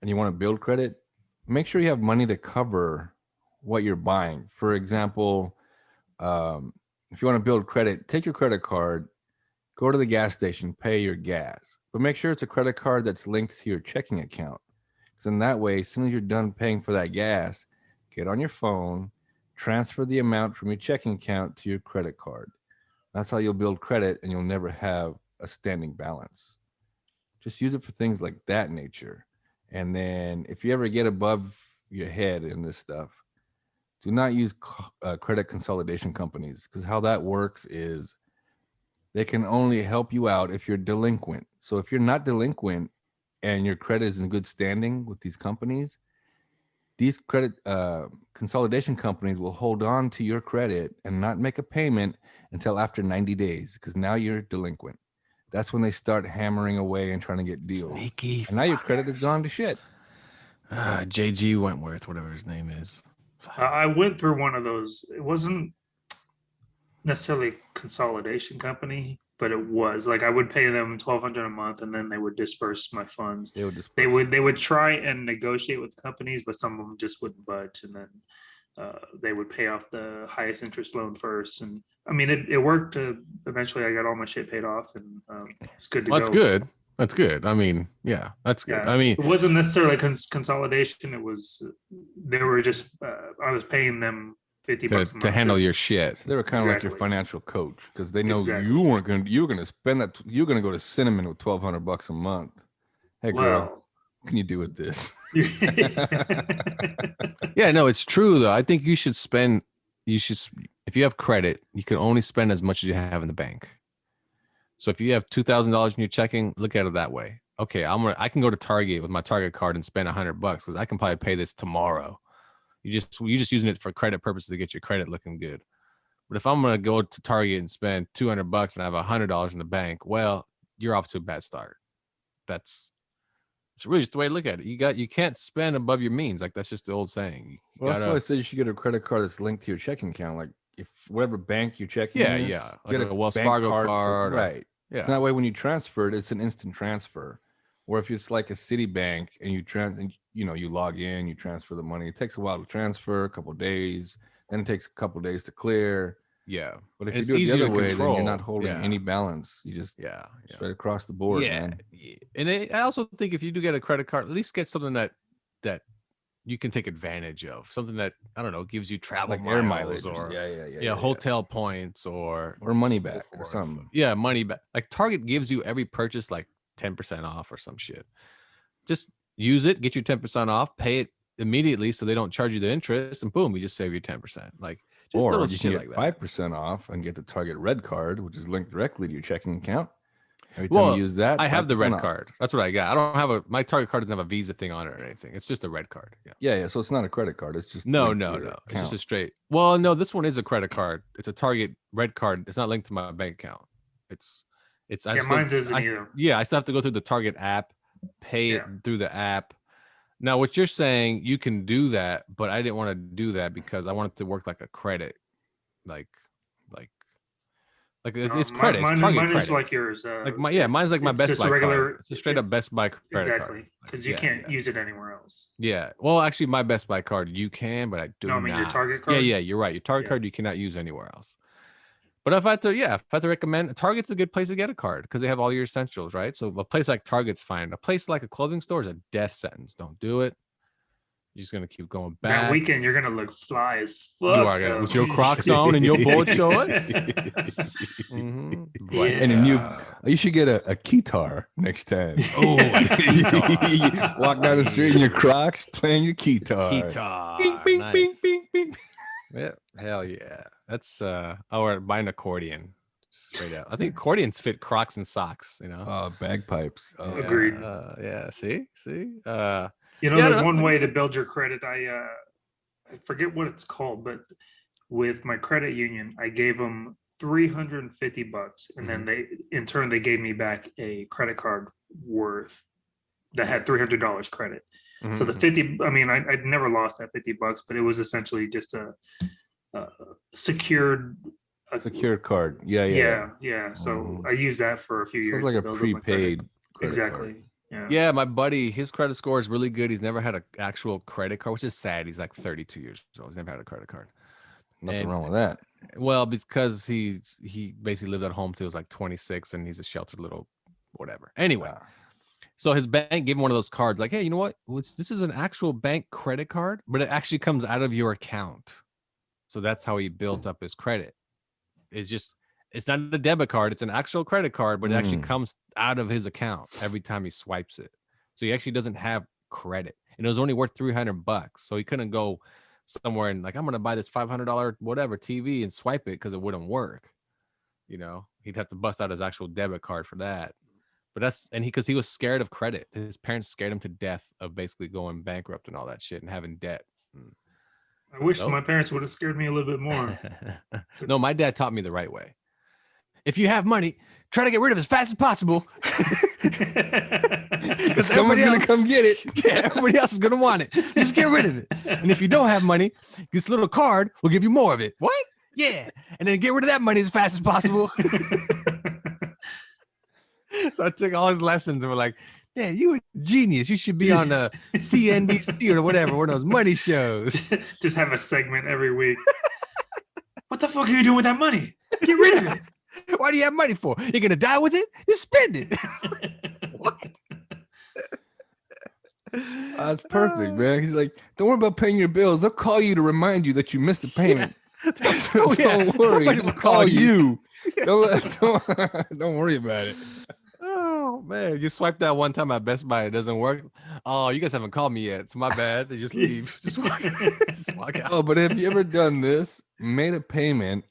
and you want to build credit, make sure you have money to cover what you're buying. For example, if you want to build credit, take your credit card, go to the gas station, pay your gas, but make sure it's a credit card that's linked to your checking account. Because in that way, as soon as you're done paying for that gas, get on your phone, transfer the amount from your checking account to your credit card. That's how you'll build credit, and you'll never have a standing balance. Just use it for things like that nature. And then if you ever get above your head in this stuff, do not use credit consolidation companies, because how that works is they can only help you out if you're delinquent. So if you're not delinquent and your credit is in good standing with these companies, these credit consolidation companies will hold on to your credit and not make a payment until after 90 days, because now you're delinquent. That's when they start hammering away and trying to get deals. Sneaky. And now your credit is gone to shit. JG Wentworth, whatever his name is. I went through one of those. It wasn't necessarily a consolidation company, but it was like I would pay them $1,200 a month, and then they would disperse my funds. They would try and negotiate with companies, but some of them just wouldn't budge, and then they would pay off the highest interest loan first. And I mean, it worked. Eventually, I got all my shit paid off, and it's good to go. That's good. That's good. I mean, yeah, that's good. Yeah. I mean, it wasn't necessarily consolidation. It was they were just I was paying them $50 a month to handle your shit. They were kind of like your financial coach, because they know you were going to spend that. You're going to go to cinnamon with $1,200 a month. Hey, girl, what can you do with this? Yeah, no, it's true though. I think you should spend. If you have credit, you can only spend as much as you have in the bank. So if you have $2,000 in your checking, look at it that way. Okay, I can go to Target with my Target card and spend $100 because I can probably pay this tomorrow. You're just using it for credit purposes to get your credit looking good. But if I'm gonna go to Target and spend $200 and I have $100 in the bank, well, you're off to a bad start. It's really just the way to look at it. You can't spend above your means. Like, that's just the old saying. That's why I said you should get a credit card that's linked to your checking account. Like, if whatever bank you're checking, like get a Wells Fargo card, right? Yeah. So that way, when you transfer it, it's an instant transfer. Or if it's like a Citibank and you log in, you transfer the money. It takes a while to transfer, a couple of days. Then it takes a couple of days to clear. Yeah. But if you do it the other way, then you're not holding any balance. You just straight across the board. Man. And I also think if you do get a credit card, at least get something that you can take advantage of. Something that, I don't know, gives you travel like miles air mileage or hotel points or money back or something. Yeah, money back. Like Target gives you every purchase like 10% off or some shit. Just use it, get your 10% off, pay it immediately so they don't charge you the interest, and boom, you just save your 10%. Like, just or little you shit can get like that. 5% off and get the Target Red Card, which is linked directly to your checking account. Every time you use that, I have the red off. card. That's what I got. I don't have my Target card doesn't have a Visa thing on it or anything. It's just a red card. Yeah. So it's not a credit card. It's just no. It's just a straight. Well, no, this one is a credit card. It's a Target red card. It's not linked to my bank account. Mine's isn't either. Yeah, I still have to go through the Target app, pay it through the app. Now, what you're saying, you can do that, but I didn't want to do that because I wanted to work like a credit, like it's credit. Mine credit. is like yours. Mine's like my Best Buy card. It's a straight up Best Buy credit card. Exactly, because you can't use it anywhere else. Yeah. Well, actually, my Best Buy card you can, but I do not. No, I mean your Target card. Yeah, you're right. Your Target card you cannot use anywhere else. But if I had to recommend, Target's a good place to get a card because they have all your essentials, right? So a place like Target's fine. A place like a clothing store is a death sentence. Don't do it. You're just gonna keep going back. That weekend, you're gonna look fly as fuck. You are gonna with your Crocs on and your board shorts. Mm-hmm. And you should get a keytar next time. Oh, walk down the street in your Crocs, playing your keytar. Bing, bing, nice. Bing, bing, bing. Yeah, hell yeah. That's or buy an accordion. Straight out. I think accordions fit Crocs and socks. Bagpipes. Agreed. Yeah. See. There's one way to build your credit. I forget what it's called, but with my credit union, I gave them $350, and then they gave me back a credit card worth that had $300 credit. Mhm, So the mhm. 50, I mean, I'd never lost that $50, but it was essentially just a secured. Secure card. Yeah. Yeah. So Mhm. I used that for a few So years. it's like to a build up my credit. prepaid credit Exactly. card. Yeah. Yeah, my buddy, his credit score is really good. He's never had an actual credit card, which is sad. He's like 32 years old. He's never had a credit card. Nothing And- wrong with that. Well, because he basically lived at home till he was like 26, and he's a sheltered little whatever. Anyway, Ah. so his bank gave him one of those cards, like, hey, you know what? This is an actual bank credit card, but it actually comes out of your account. So that's how he built up his credit. It's not a debit card, it's an actual credit card, but it actually comes out of his account every time he swipes it. So he actually doesn't have credit. And it was only worth $300. So he couldn't go somewhere and like, I'm gonna buy this $500 whatever TV and swipe it because it wouldn't work. You know, he'd have to bust out his actual debit card for that. But because he was scared of credit. His parents scared him to death of basically going bankrupt and all that shit and having debt. I wish So? my parents would have scared me a little bit more. No, my dad taught me the right way. If you have money, try to get rid of it as fast as possible. Because Someone's gonna come get it. Yeah, everybody else is gonna want it. Just get rid of it. And if you don't have money, this little card will give you more of it. What? Yeah. And then get rid of that money as fast as possible. So I took all his lessons and were like, yeah, you a genius. You should be on the CNBC or whatever, one of those money shows. Just have a segment every week. What the fuck are you doing with that money? Get rid of it. Why do you have money for? You're gonna die with it? Just spend it. What? That's perfect, man. He's like, don't worry about paying your bills. They'll call you to remind you that you missed a payment. Oh, yeah. Don't worry. Somebody will They'll call you. Don't worry about it. Oh man, you swiped that one time at Best Buy, it doesn't work. Oh, you guys haven't called me yet. It's my bad. They just leave. Just walk out. Oh, but have you ever done this? Made a payment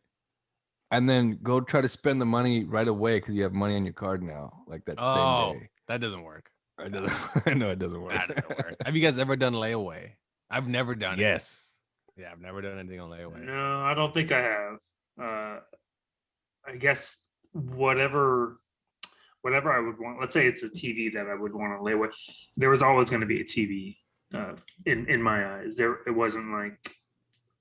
and then go try to spend the money right away because you have money on your card now, like that same day. That doesn't work. I know it doesn't work. That doesn't work. Have you guys ever done layaway? I've never done it. Yes. Yeah, I've never done anything on layaway. No, I don't think I have. I guess whatever I would want. Let's say it's a TV that I would want to lay away. There was always going to be a TV in my eyes. It wasn't like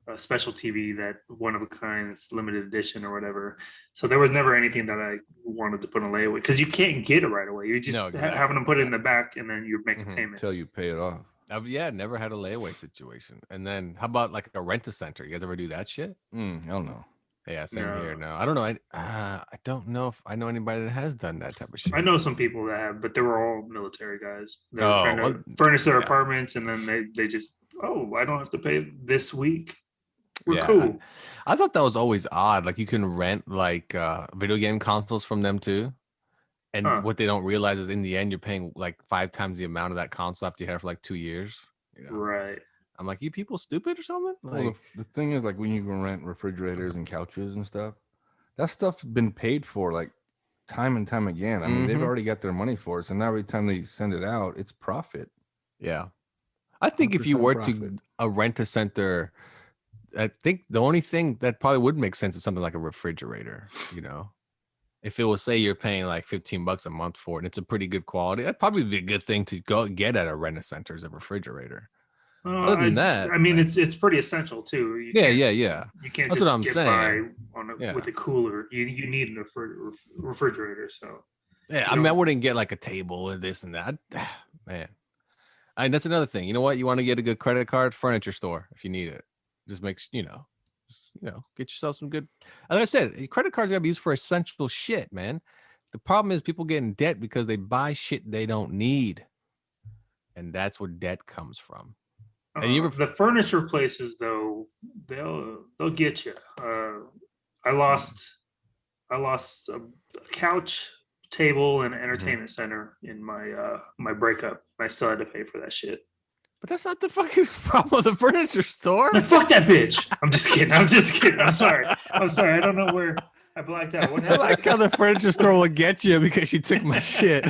a special TV that one of a kind, it's limited edition or whatever. So there was never anything that I wanted to put on layaway because you can't get it right away. You just having them put it in the back and then you're making payments Until you pay it off. I've never had a layaway situation. And then how about like a rent-a-center? You guys ever do that shit? Hell no. Yeah, same here. No, I don't know. I don't know if I know anybody that has done that type of shit. I know some people that have, but they were all military guys. They were trying to furnish their apartments, and then they just, I don't have to pay this week. We're cool. I thought that was always odd. Like you can rent like video game consoles from them too. And what they don't realize is in the end, you're paying like 5 times the amount of that console after you had it for like 2 years. You know? Right. I'm like, you people stupid or something? Like, well, the thing is, like when you can rent refrigerators and couches and stuff, that stuff's been paid for like time and time again. I mean, they've already got their money for it. So now every time they send it out, it's profit. Yeah. I think if you were to rent a center, I think the only thing that probably would make sense is something like a refrigerator, you know? If it was, say, you're paying like $15 a month for it and it's a pretty good quality, that'd probably be a good thing to go get at a rent-a-center as a refrigerator. Other than that, I mean, it's pretty essential too. You yeah. You can't That's just what I'm get saying. by with a cooler. You need a refrigerator. So yeah, I mean, I wouldn't get like a table and this and that, man. And that's another thing. You know what? You want to get a good credit card? Furniture store if you need it. Just make get yourself some good. Like I said, credit cards gotta be used for essential shit, man. The problem is people get in debt because they buy shit they don't need, and that's where debt comes from. And the furniture places, though, they'll get you. I lost a couch, table, and entertainment center in my breakup. I still had to pay for that shit. But that's not the fucking problem of the furniture store. Man, fuck that bitch. I'm just kidding. I'm sorry. I don't know where I blacked out. What happened? I like how the furniture store will get you because you took my shit.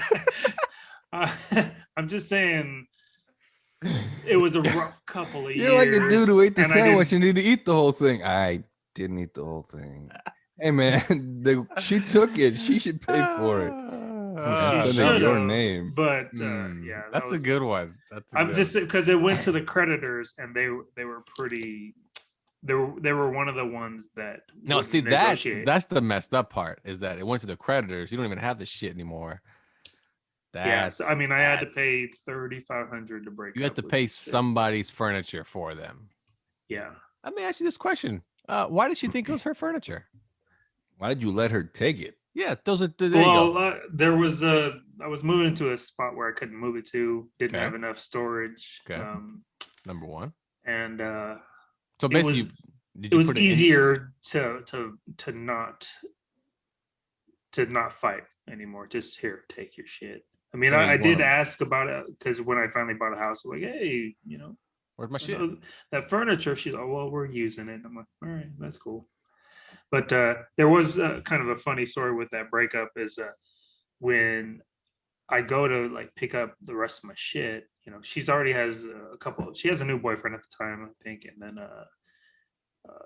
I'm just saying it was a rough couple of years. You're like the dude who ate the sandwich and didn't eat the whole thing. I didn't eat the whole thing. Hey man, she took it. She should pay for it. That's She under your should've, name. but Yeah, that that's was, a good one. That's a I'm good just one. because it went to the creditors and they were pretty. They were one of the ones that No, wouldn't see, negotiate. that's the messed up part is that it went to the creditors. You don't even have this shit anymore. Yes, I mean I had to that's- pay $3,500 to break. You have up to with pay this chick. somebody's furniture for them. Yeah. Let me ask you this question: Why did she think it was her furniture? Why did you let her take it? Yeah, those are. There you Well, go. there was I was moving to a spot where I couldn't move it to. Didn't Okay. have enough storage. Okay. Number one. And So it basically, was did it you was put it in- easier to not fight anymore. Just here, take your shit. I mean, Yeah, I you did wanna- ask about it because when I finally bought a house, I'm like, hey, Where's my I shit? know that furniture. She's like, well, we're using it. I'm like, all right, that's cool. But there was kind of a funny story with that breakup is when I go to like pick up the rest of my shit, she's already has she has a new boyfriend at the time, I think, and then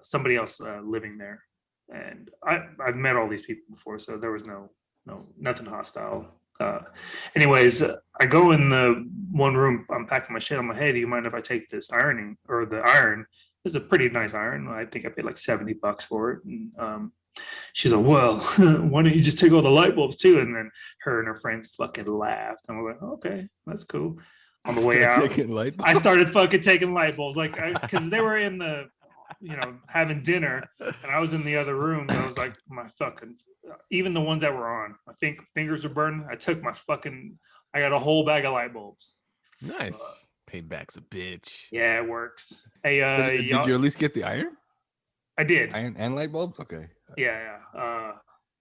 somebody else living there. And I've met all these people before, so there was nothing hostile. Anyways, I go in the one room, I'm packing my shit. I'm like, hey, do you mind if I take this ironing or the iron? It's a pretty nice iron. I think I paid like $70 for it. And she's like, well, why don't you just take all the light bulbs too? And then her and her friends fucking laughed. I'm like, okay, that's cool. On the way out, I started fucking taking light bulbs, like, because they were in the, having dinner, and I was in the other room. I was like, my fucking, even the ones that were on, I think fingers were burning. I took I got a whole bag of light bulbs. Nice. Payback's a bitch. Yeah, it works. Hey, Did you at least get the iron? I did. Iron and light bulbs? Okay. Yeah.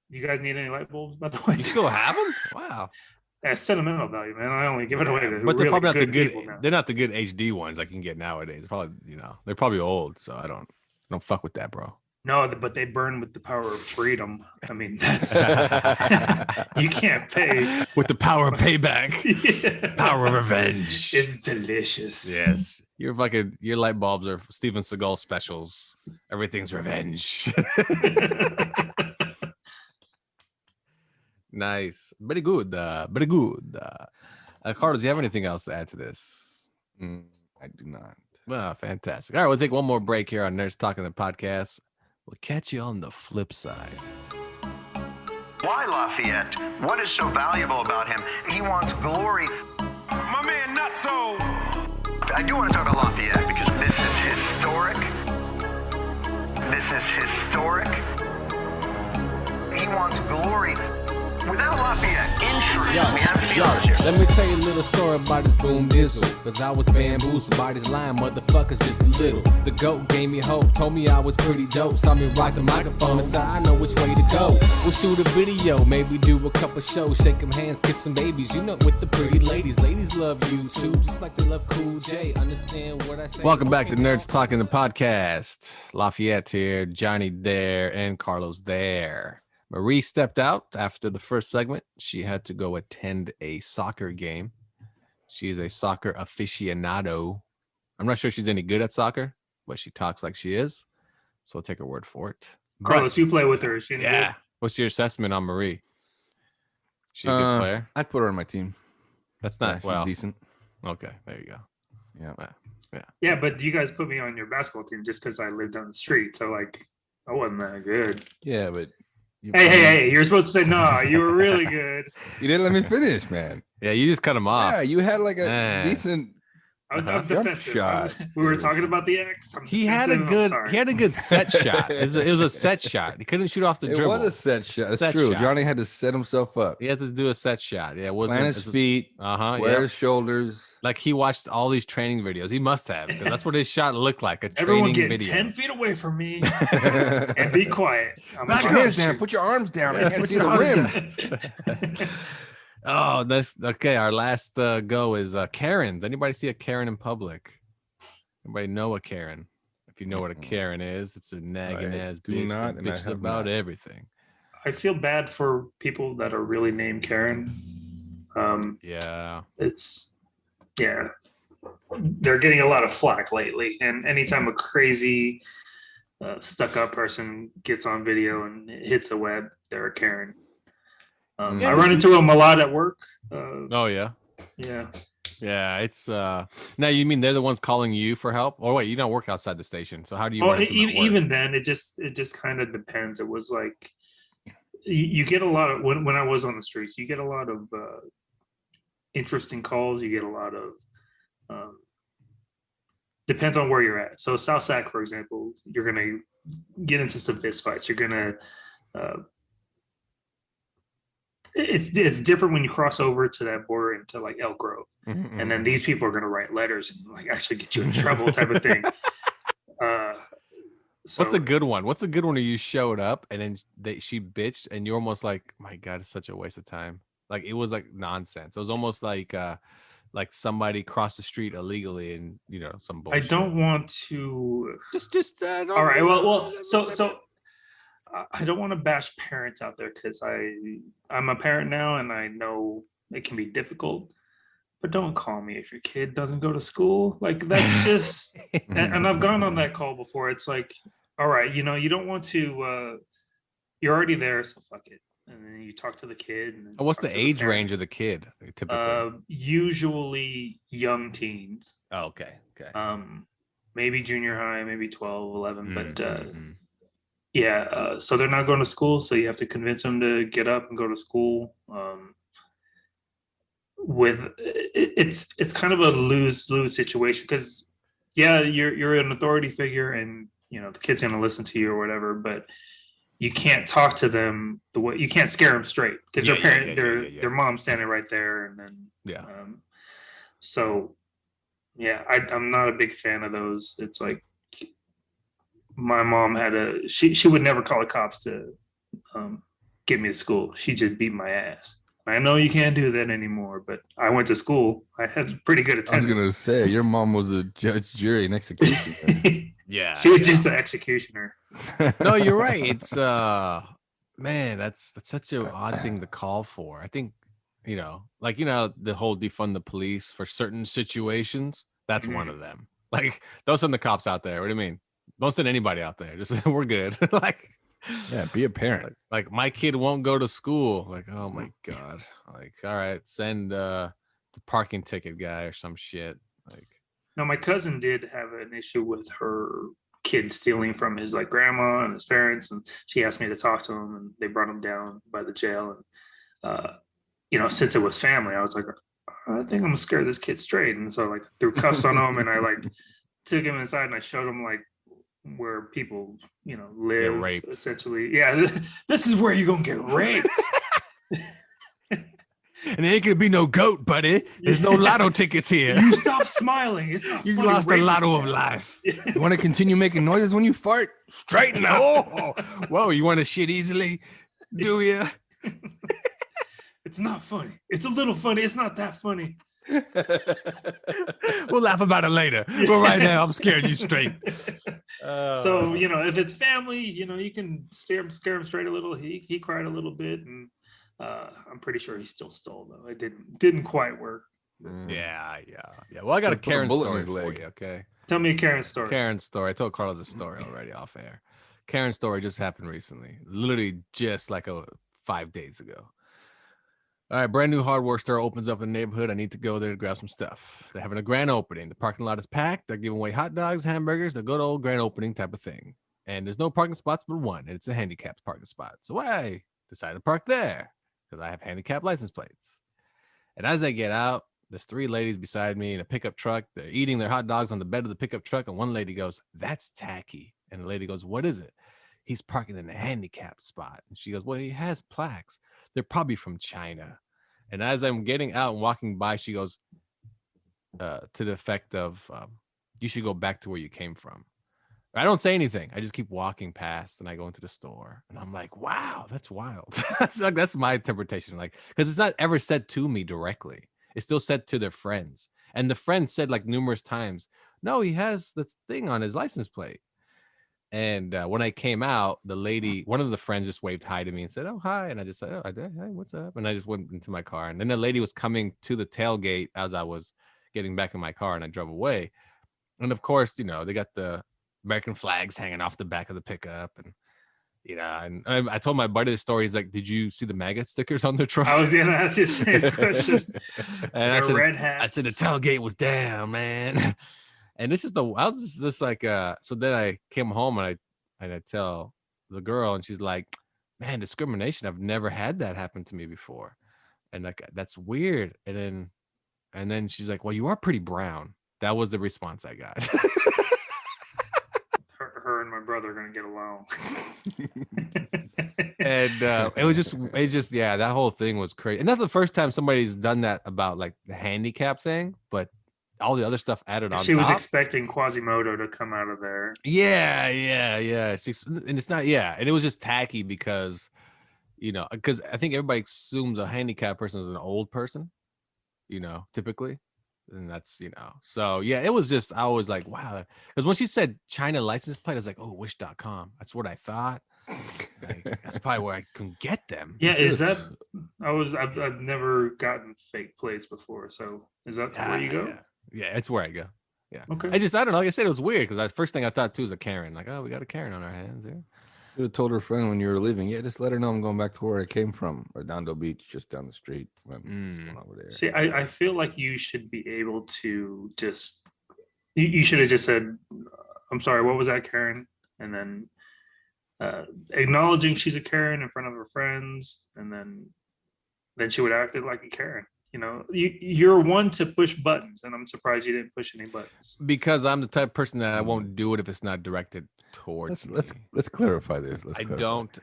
You guys need any light bulbs, by the way? You still have them? Wow. Yeah, sentimental value, man. I only give it away to But they're really probably not the good. people now. They're not the good HD ones I can get nowadays. Probably, they're probably old, so I don't fuck with that, bro. No, but they burn with the power of freedom. I mean, that's you can't pay with the power of payback. Yeah. Power of revenge. It's delicious. Yes, your light bulbs are Steven Seagal specials. Everything's revenge. Nice, very good, very good. Carlos, do you have anything else to add to this? I do not. Well, fantastic. All right, we'll take one more break here on Nerds Talking the Podcast. We'll catch you on the flip side. Why Lafayette? What is so valuable about him? He wants glory. My man Nutso! I do want to talk about Lafayette because this is historic. This is historic. He wants glory. Without Lafayette, in truth, we have to be honest here. Let me tell you a little story about this boom dizzle. Cause I was bamboozled by this line, motherfuckers just a little. The GOAT gave me hope, told me I was pretty dope. Saw me rock the microphone and said I know which way to go. We'll shoot a video, maybe do a couple shows. Shake them hands, kiss some babies, with the pretty ladies. Ladies love you too, just like they love Cool J. Understand what I say? Welcome back to Nerds Talking the Podcast. Lafayette here, Johnny there, and Carlos there. Marie stepped out after the first segment. She had to go attend a soccer game. She is a soccer aficionado. I'm not sure she's any good at soccer, but she talks like she is. So we'll take her word for it. Carlos, you play with her. Is she any Yeah. good? What's your assessment on Marie? She's a good player. I'd put her on my team. That's not She's decent. Okay, there you go. Yeah. Yeah, but you guys put me on your basketball team just because I lived down the street. So like, I wasn't that good. Yeah, but Hey! You're supposed to say no. You were really good. You didn't let me finish, man. Yeah, you just cut him off. Yeah, you had like a Man. decent. I'm Jump defensive. shot. We were talking about the X. I'm He had a defensive. I'm good. sorry. He had a good set shot. It was a set shot. He couldn't shoot off the It dribble. was a set shot. That's Set true. shot. Johnny had to set himself up. He had to do a set shot. Yeah, it wasn't. Plant his feet. Wear His shoulders. Like he watched all these training videos. He must have, because that's what his shot looked like. A Everyone training get video. 10 feet away from me and be quiet. I'm Back about to hands down. shoot. Put your arms down. I can't Put see your the arms rim. down. Oh, that's okay. Our last go is Karen's. Anybody see a Karen in public? Anybody know a Karen? If you know what a Karen is, it's a nagging I ass do bitch not, that and I bitches have about not. everything. I feel bad for people that are really named Karen. Yeah. They're getting a lot of flack lately. And anytime a crazy stuck up person gets on video and hits a web, they're a Karen. I run into them a lot at work. Oh yeah. Yeah. Yeah, it's now you mean they're the ones calling you for help? Or wait, you don't work outside the station. So how do you Well, run into them at work? even then, it just kind of depends. It was like you get a lot of when I was on the streets, you get a lot of interesting calls. You get a lot of depends on where you're at. So South Sac, for example, you're gonna get into some fist fights. You're gonna it's different when you cross over to that border into like Elk Grove, and then these people are going to write letters and like actually get you in trouble, type of thing. So, what's a good one? What's a good one where you showed up and then she bitched and you're almost like, my God, it's such a waste of time. Like it was like nonsense. It was almost like somebody crossed the street illegally and some bullshit. I don't want to just all right. Well, so. I don't want to bash parents out there because I'm a parent now and I know it can be difficult, but don't call me if your kid doesn't go to school. Like that's just, and I've gone on that call before. It's like, all right, you don't want to, you're already there, so fuck it. And then you talk to the kid. And what's the age range of the kid typically? Usually young teens. Oh, okay. Maybe junior high, maybe 12, 11, but yeah, so they're not going to school, so you have to convince them to get up and go to school. It's kind of a lose situation because you're an authority figure and the kid's going to listen to you or whatever, but you can't talk to them the way you can't scare them straight because their mom's standing right there, and then so I'm not a big fan of those. It's like my mom had she would never call the cops to get me to school. She just beat my ass. I know you can't do that anymore, but I went to school. I had pretty good attendance. I was gonna say your mom was a judge, jury, and executioner. Yeah, she was just an executioner. No, you're right. It's man, that's such an odd thing to call for. I think the whole defund the police for certain situations. That's one of them. Like, don't send the cops out there. What do you mean? Don't send anybody out there. Just we're good. Be a parent. Like my kid won't go to school. Like, oh my God. Like, all right, send the parking ticket guy or some shit. Like, no, my cousin did have an issue with her kid stealing from his grandma and his parents, and she asked me to talk to him, and they brought him down by the jail. And since it was family, I was like, I think I'm gonna scare this kid straight, and so threw cuffs on him, and I took him inside and I showed him where people live, essentially. Yeah, this is where you're gonna get raped. And there ain't gonna be no goat, buddy. There's no lotto tickets here. You stop smiling. It's not you funny. Lost the lotto of life. You want to continue making noises when you fart? Straighten up. Oh, whoa, you want to shit easily? Do you? It's not funny. It's a little funny. It's not that funny. We'll laugh about it later. But right now, I'm scared you straight. So if it's family, you can scare him straight a little. He cried a little bit, and I'm pretty sure he still stole though. It didn't quite work. Yeah. Well, I got a Karen story for you. Okay, tell me a Karen story. Karen's story. I told Carlos a story already off air. Karen's story just happened recently, literally just 5 days ago. All right, brand new hardware store opens up in the neighborhood. I need to go there to grab some stuff. They're having a grand opening. The parking lot is packed. They're giving away hot dogs, hamburgers, the good old grand opening type of thing. And there's no parking spots but one, and it's a handicapped parking spot. So I decided to park there because I have handicapped license plates. And as I get out, there's 3 ladies beside me in a pickup truck. They're eating their hot dogs on the bed of the pickup truck, and one lady goes, "That's tacky." And the lady goes, "What is it?" "He's parking in a handicapped spot." And she goes, "Well, he has plaques. They're probably from China." And as I'm getting out and walking by, she goes to the effect of, "You should go back to where you came from." I don't say anything. I just keep walking past, and I go into the store, and I'm like, "Wow, that's wild." That's my interpretation. Because it's not ever said to me directly. It's still said to their friends. And the friend said numerous times, "No, he has the thing on his license plate." And when I came out, the lady, one of the friends just waved hi to me and said, "Oh, hi." And I just said, "Oh, I did. Hey, what's up?" And I just went into my car. And then the lady was coming to the tailgate as I was getting back in my car, and I drove away. And of course, they got the American flags hanging off the back of the pickup. And And I told my buddy the story. He's like, "Did you see the maggot stickers on their truck?" I was gonna ask you the same question. And Their red I said the hats. tailgate was down, man. And this is I was just like, so then I came home and I tell the girl, and she's like, "Man, discrimination. I've never had that happen to me before." And like, that's weird. And then she's like, "Well, you are pretty brown." That was the response I got. Her and my brother are gonna get along. And it's just yeah, that whole thing was crazy. And that's the first time somebody's done that about like the handicap thing, but all the other stuff added on. She was expecting Quasimodo to come out of there. Yeah. And it's not, and it was just tacky because because I think everybody assumes a handicapped person is an old person, typically. And that's, so yeah, it was just, I was like, wow. Because when she said China license plate, I was like, oh, wish.com. That's what I thought. Like, that's probably where I can get them. Yeah, is that I've never gotten fake plates before. So is that where you go? Yeah, it's where I go. Yeah. Okay. I don't know. Like I said, it was weird because the first thing I thought too was a Karen. Like, oh, we got a Karen on our hands here. You would have told her friend when you were leaving, just let her know I'm going back to where I came from, Redondo Beach, just down the street. Over there. See, I feel like you should be able to just, you should have just said, I'm sorry, what was that, Karen? And then acknowledging she's a Karen in front of her friends, and then she would act like a Karen. You're one to push buttons, and I'm surprised you didn't push any buttons. Because I'm the type of person that I won't do it if it's not directed towards me. Let's clarify this.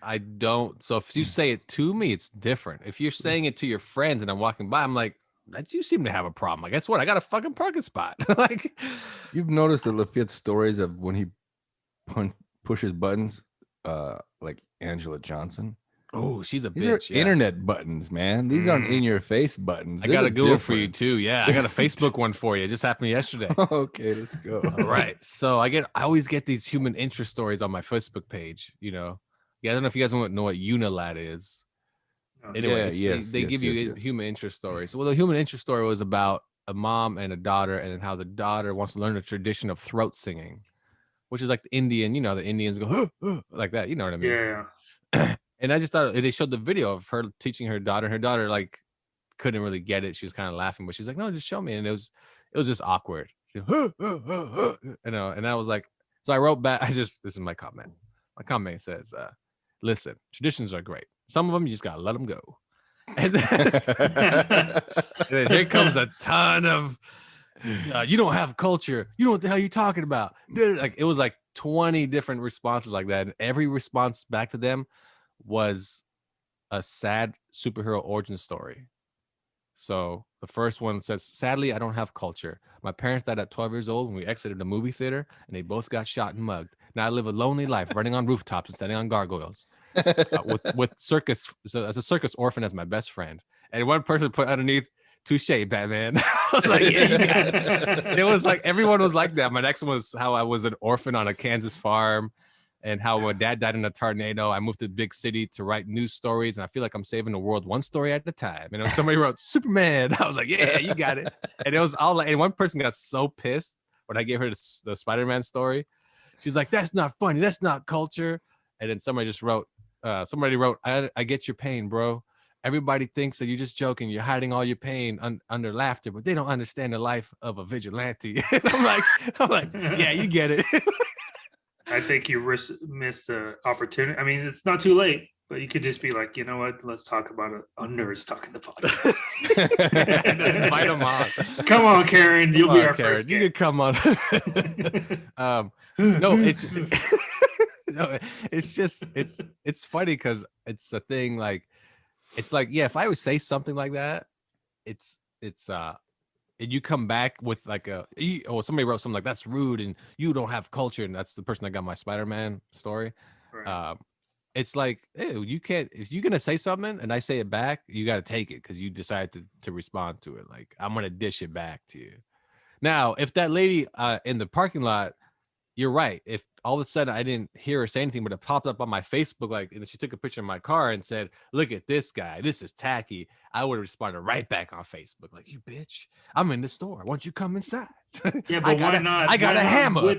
I don't. So if you say it to me, it's different. If you're saying it to your friends and I'm walking by, I'm like, you seem to have a problem. Like, guess what? I got a fucking parking spot. Like, you've noticed the Lafayette stories of when he pushes buttons, like Angela Johnson. Oh, she's a These bitch. Are internet buttons, man. These aren't in your face buttons. I got a Google for you too. Yeah, I got a Facebook one for you. It just happened yesterday. Okay, let's go. All right. So I always get these human interest stories on my Facebook page. Yeah, I don't know if you guys want to know what Unilat is. Anyway, they give you human interest stories. So, well, the human interest story was about a mom and a daughter, and then how the daughter wants to learn the tradition of throat singing, which is like the Indian. The Indians go like that. You know what I mean? Yeah. And I just thought they showed the video of her teaching her daughter. Her daughter like couldn't really get it. She was kind of laughing, but she's like, "No, just show me." And it was just awkward. She, and I was like, so I wrote back. This is my comment. My comment says, "Listen, traditions are great. Some of them you just gotta let them go." And then here comes a ton of, "You don't have culture. You know what the hell you're talking about." Like it was like 20 different responses like that, and every response back to them was a sad superhero origin story. So the first one says, "Sadly, I don't have culture. My parents died at 12 years old when we exited the movie theater, and they both got shot and mugged. Now I live a lonely life, running on rooftops and standing on gargoyles with circus. So as a circus orphan as my best friend." And one person put underneath, "Touche, Batman." I was like, yeah, you got it. And it was like everyone was like that. My next one was how I was an orphan on a Kansas farm, and how my dad died in a tornado. I moved to the big city to write news stories, and I feel like I'm saving the world one story at a time. Somebody wrote Superman. I was like, yeah, you got it. And it was all like, and one person got so pissed when I gave her the Spider-Man story. She's like, "That's not funny. That's not culture." And then somebody wrote, I get your pain, bro. Everybody thinks that you're just joking. You're hiding all your pain under laughter, but they don't understand the life of a vigilante. And I'm like, yeah, you get it. I think you missed the opportunity. I mean, it's not too late, but you could just be like, you know what? Let's talk about it on Nerds Talking the Podcast. Invite them on. Come on, Karen. You'll be our Karen. first. You can come on. No, it's funny because it's a thing. Like, it's like, yeah, if I would say something like that, and you come back with like somebody wrote something like, "That's rude and you don't have culture," and that's the person that got my Spider-Man story. Right. It's like, ew, you can't, if you're gonna say something and I say it back, you got to take it because you decided to respond to it. Like, I'm gonna dish it back to you. Now, if that lady in the parking lot, you're right. If all of a sudden I didn't hear her say anything, but it popped up on my Facebook, like, and she took a picture of my car and said, "Look at this guy. This is tacky," I would have responded right back on Facebook, like, "You bitch, I'm in the store. Why don't you come inside?" Yeah, but why not? I got a hammer.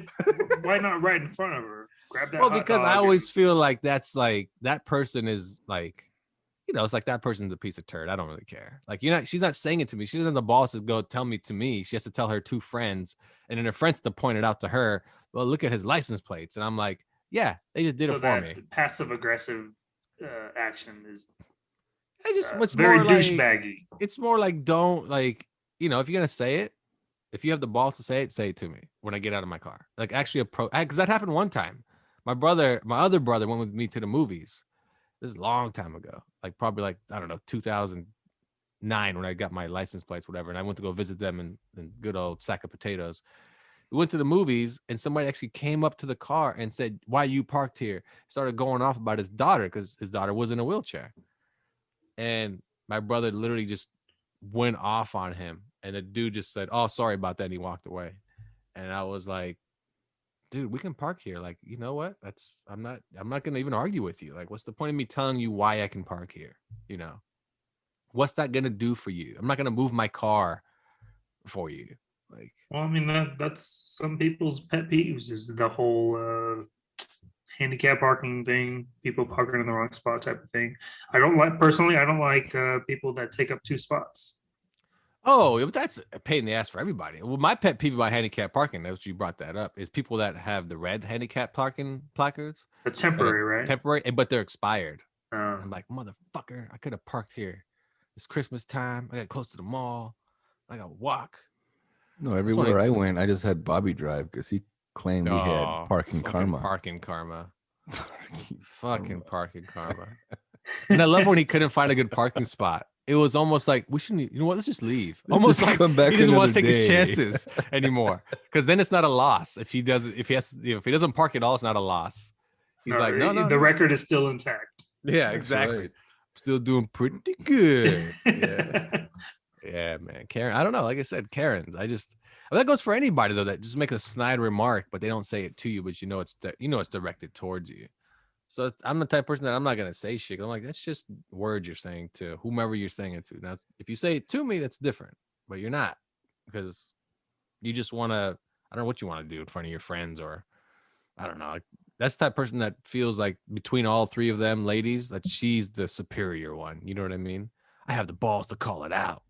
Why not right in front of her? grab that. Well, hot because I dog always and- feel like that's like that person is like, it's like that person's a piece of turd. I don't really care. Like she's not saying it to me. She doesn't have the balls to go tell me to me. She has to tell her two friends, and then her friends to point it out to her. Well, look at his license plates, and I'm like, yeah, they just did so it for that me. passive aggressive action is It's very more like douchebaggy. it's more like don't like if you're gonna say it, if you have the balls to say it to me when I get out of my car. Like actually because that happened one time. My other brother went with me to the movies. This is a long time ago, like probably like, I don't know, 2009 when I got my license plates, whatever. And I went to go visit them in good old sack of potatoes. We went to the movies and somebody actually came up to the car and said, "Why you parked here?" Started going off about his daughter because his daughter was in a wheelchair. And my brother literally just went off on him. And the dude just said, "Oh, sorry about that." And he walked away. And I was like, dude, we can park here. Like, you know what? I'm not going to even argue with you. Like, what's the point of me telling you why I can park here? What's that going to do for you? I'm not going to move my car for you. Like, Well, I mean, that's some people's pet peeves is the whole handicap parking thing, people parking in the wrong spot type of thing. I don't like people that take up two spots. oh, but that's a pain in the ass for everybody. Well, my pet peeve about handicap parking, that's what you brought that up, is people that have the red handicap parking placards. It's temporary, right? Temporary, but they're expired. Oh. I'm like, motherfucker, I could have parked here. It's Christmas time. I got close to the mall. I got to walk. No, everywhere I went, I just had Bobby drive because he claimed he had parking karma. Parking karma. Fucking parking karma. And I love when he couldn't find a good parking spot. It was almost like we shouldn't. You know what? Let's just leave. Almost just like come back he doesn't want to another take his day. chances anymore. Because then it's not a loss. If he doesn't park at all, it's not a loss. He's like, no. The record is still intact. Yeah, That's exactly. right. Still doing pretty good. Yeah. Yeah, man. Karen, I don't know. Like I said, Karens. That goes for anybody though. That just make a snide remark, but they don't say it to you, but it's directed towards you. So I'm the type of person that I'm not gonna say shit. I'm like, that's just words you're saying to whomever you're saying it to. Now, if you say it to me, that's different, but you're not, because you just want to. I don't know what you want to do in front of your friends, or I don't know. Like, that's that person that feels like between all three of them ladies, that she's the superior one. You know what I mean? I have the balls to call it out.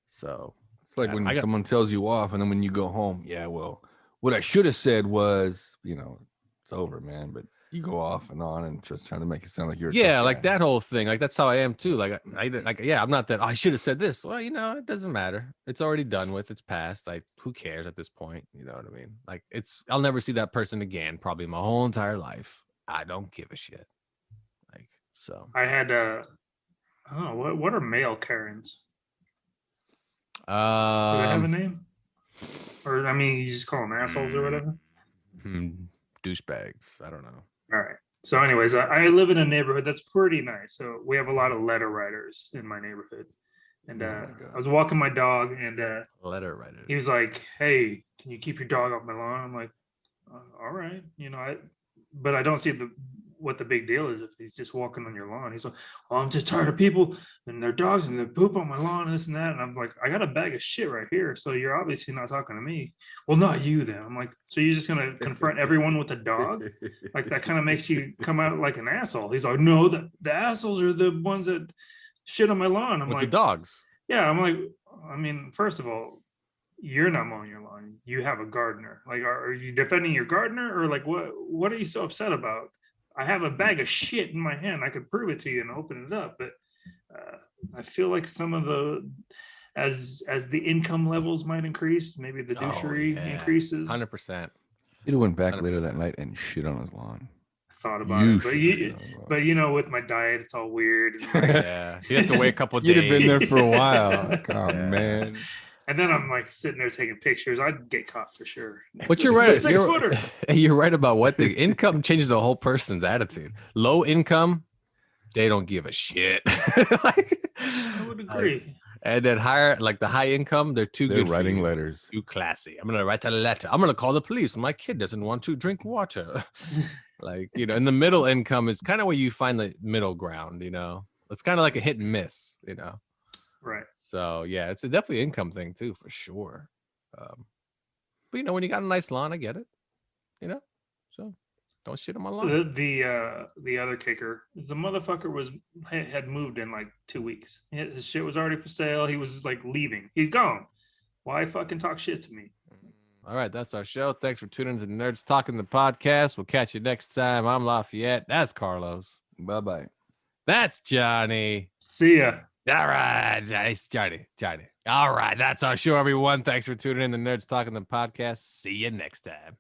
So It's like when someone tells you off, and then when you go home, yeah, well, what I should have said was, it's over, man. But you go off and on and just trying to make it sound like you're a tough like guy. that whole thing. Like that's how I am too. Like I'm not that. Oh, I should have said this. Well, it doesn't matter. It's already done with. It's past. Like, who cares at this point? You know what I mean? Like, I'll never see that person again. Probably my whole entire life. I don't give a shit. Like, so I had what are male Karens? Do they have a name? Or I mean, you just call them assholes or whatever. Douchebags. I don't know. All right. So, anyways, I live in a neighborhood that's pretty nice. So we have a lot of letter writers in my neighborhood. And I was walking my dog, and letter writers. He was like, "Hey, can you keep your dog off my lawn?" I'm like, "All right, but I don't see what the big deal is if he's just walking on your lawn." He's like, "Well, I'm just tired of people and their dogs and they poop on my lawn, and this and that." And I'm like, "I got a bag of shit right here, so you're obviously not talking to me." "Well, not you then." I'm like, "So you're just gonna confront everyone with a dog? Like, that kind of makes you come out like an asshole." He's like, "No, the assholes are the ones that shit on my lawn." I'm With like, the dogs. Yeah, I'm like, I mean, first of all, you're not mowing your lawn. You have a gardener. Like, are you defending your gardener, or like what are you so upset about? I have a bag of shit in my hand. I could prove it to you and open it up. But I feel like some of as the income levels might increase, maybe the douchery increases. 100%. He'd went back later that night and shit on his lawn. Thought about it, but with my diet, it's all weird. Yeah, you have to wait a couple of days. You'd have been there for a while. Like, oh man. And then I'm like sitting there taking pictures. I'd get caught for sure. But you're right. You're you're right about what the income changes the whole person's attitude. Low income, they don't give a shit. I would agree. And then higher, like the high income, they're good. Writing letters. Too classy. I'm gonna write a letter. I'm gonna call the police. My kid doesn't want to drink water. Like, and the middle income is kind of where you find the middle ground. It's kind of like a hit and miss. Right. So yeah, it's definitely an income thing too, for sure. But when you got a nice lawn, I get it. So Don't shit on my lawn. The other kicker is the motherfucker had moved in like 2 weeks. His shit was already for sale. He was like leaving. He's gone. Why fucking talk shit to me? All right, that's our show. Thanks for tuning to Nerds Talking the podcast. We'll catch you next time. I'm Lafayette. That's Carlos. Bye-bye. That's Johnny. See ya. All right, Johnny. All right, that's our show, everyone. Thanks for tuning in to Nerds Talking the podcast. See you next time.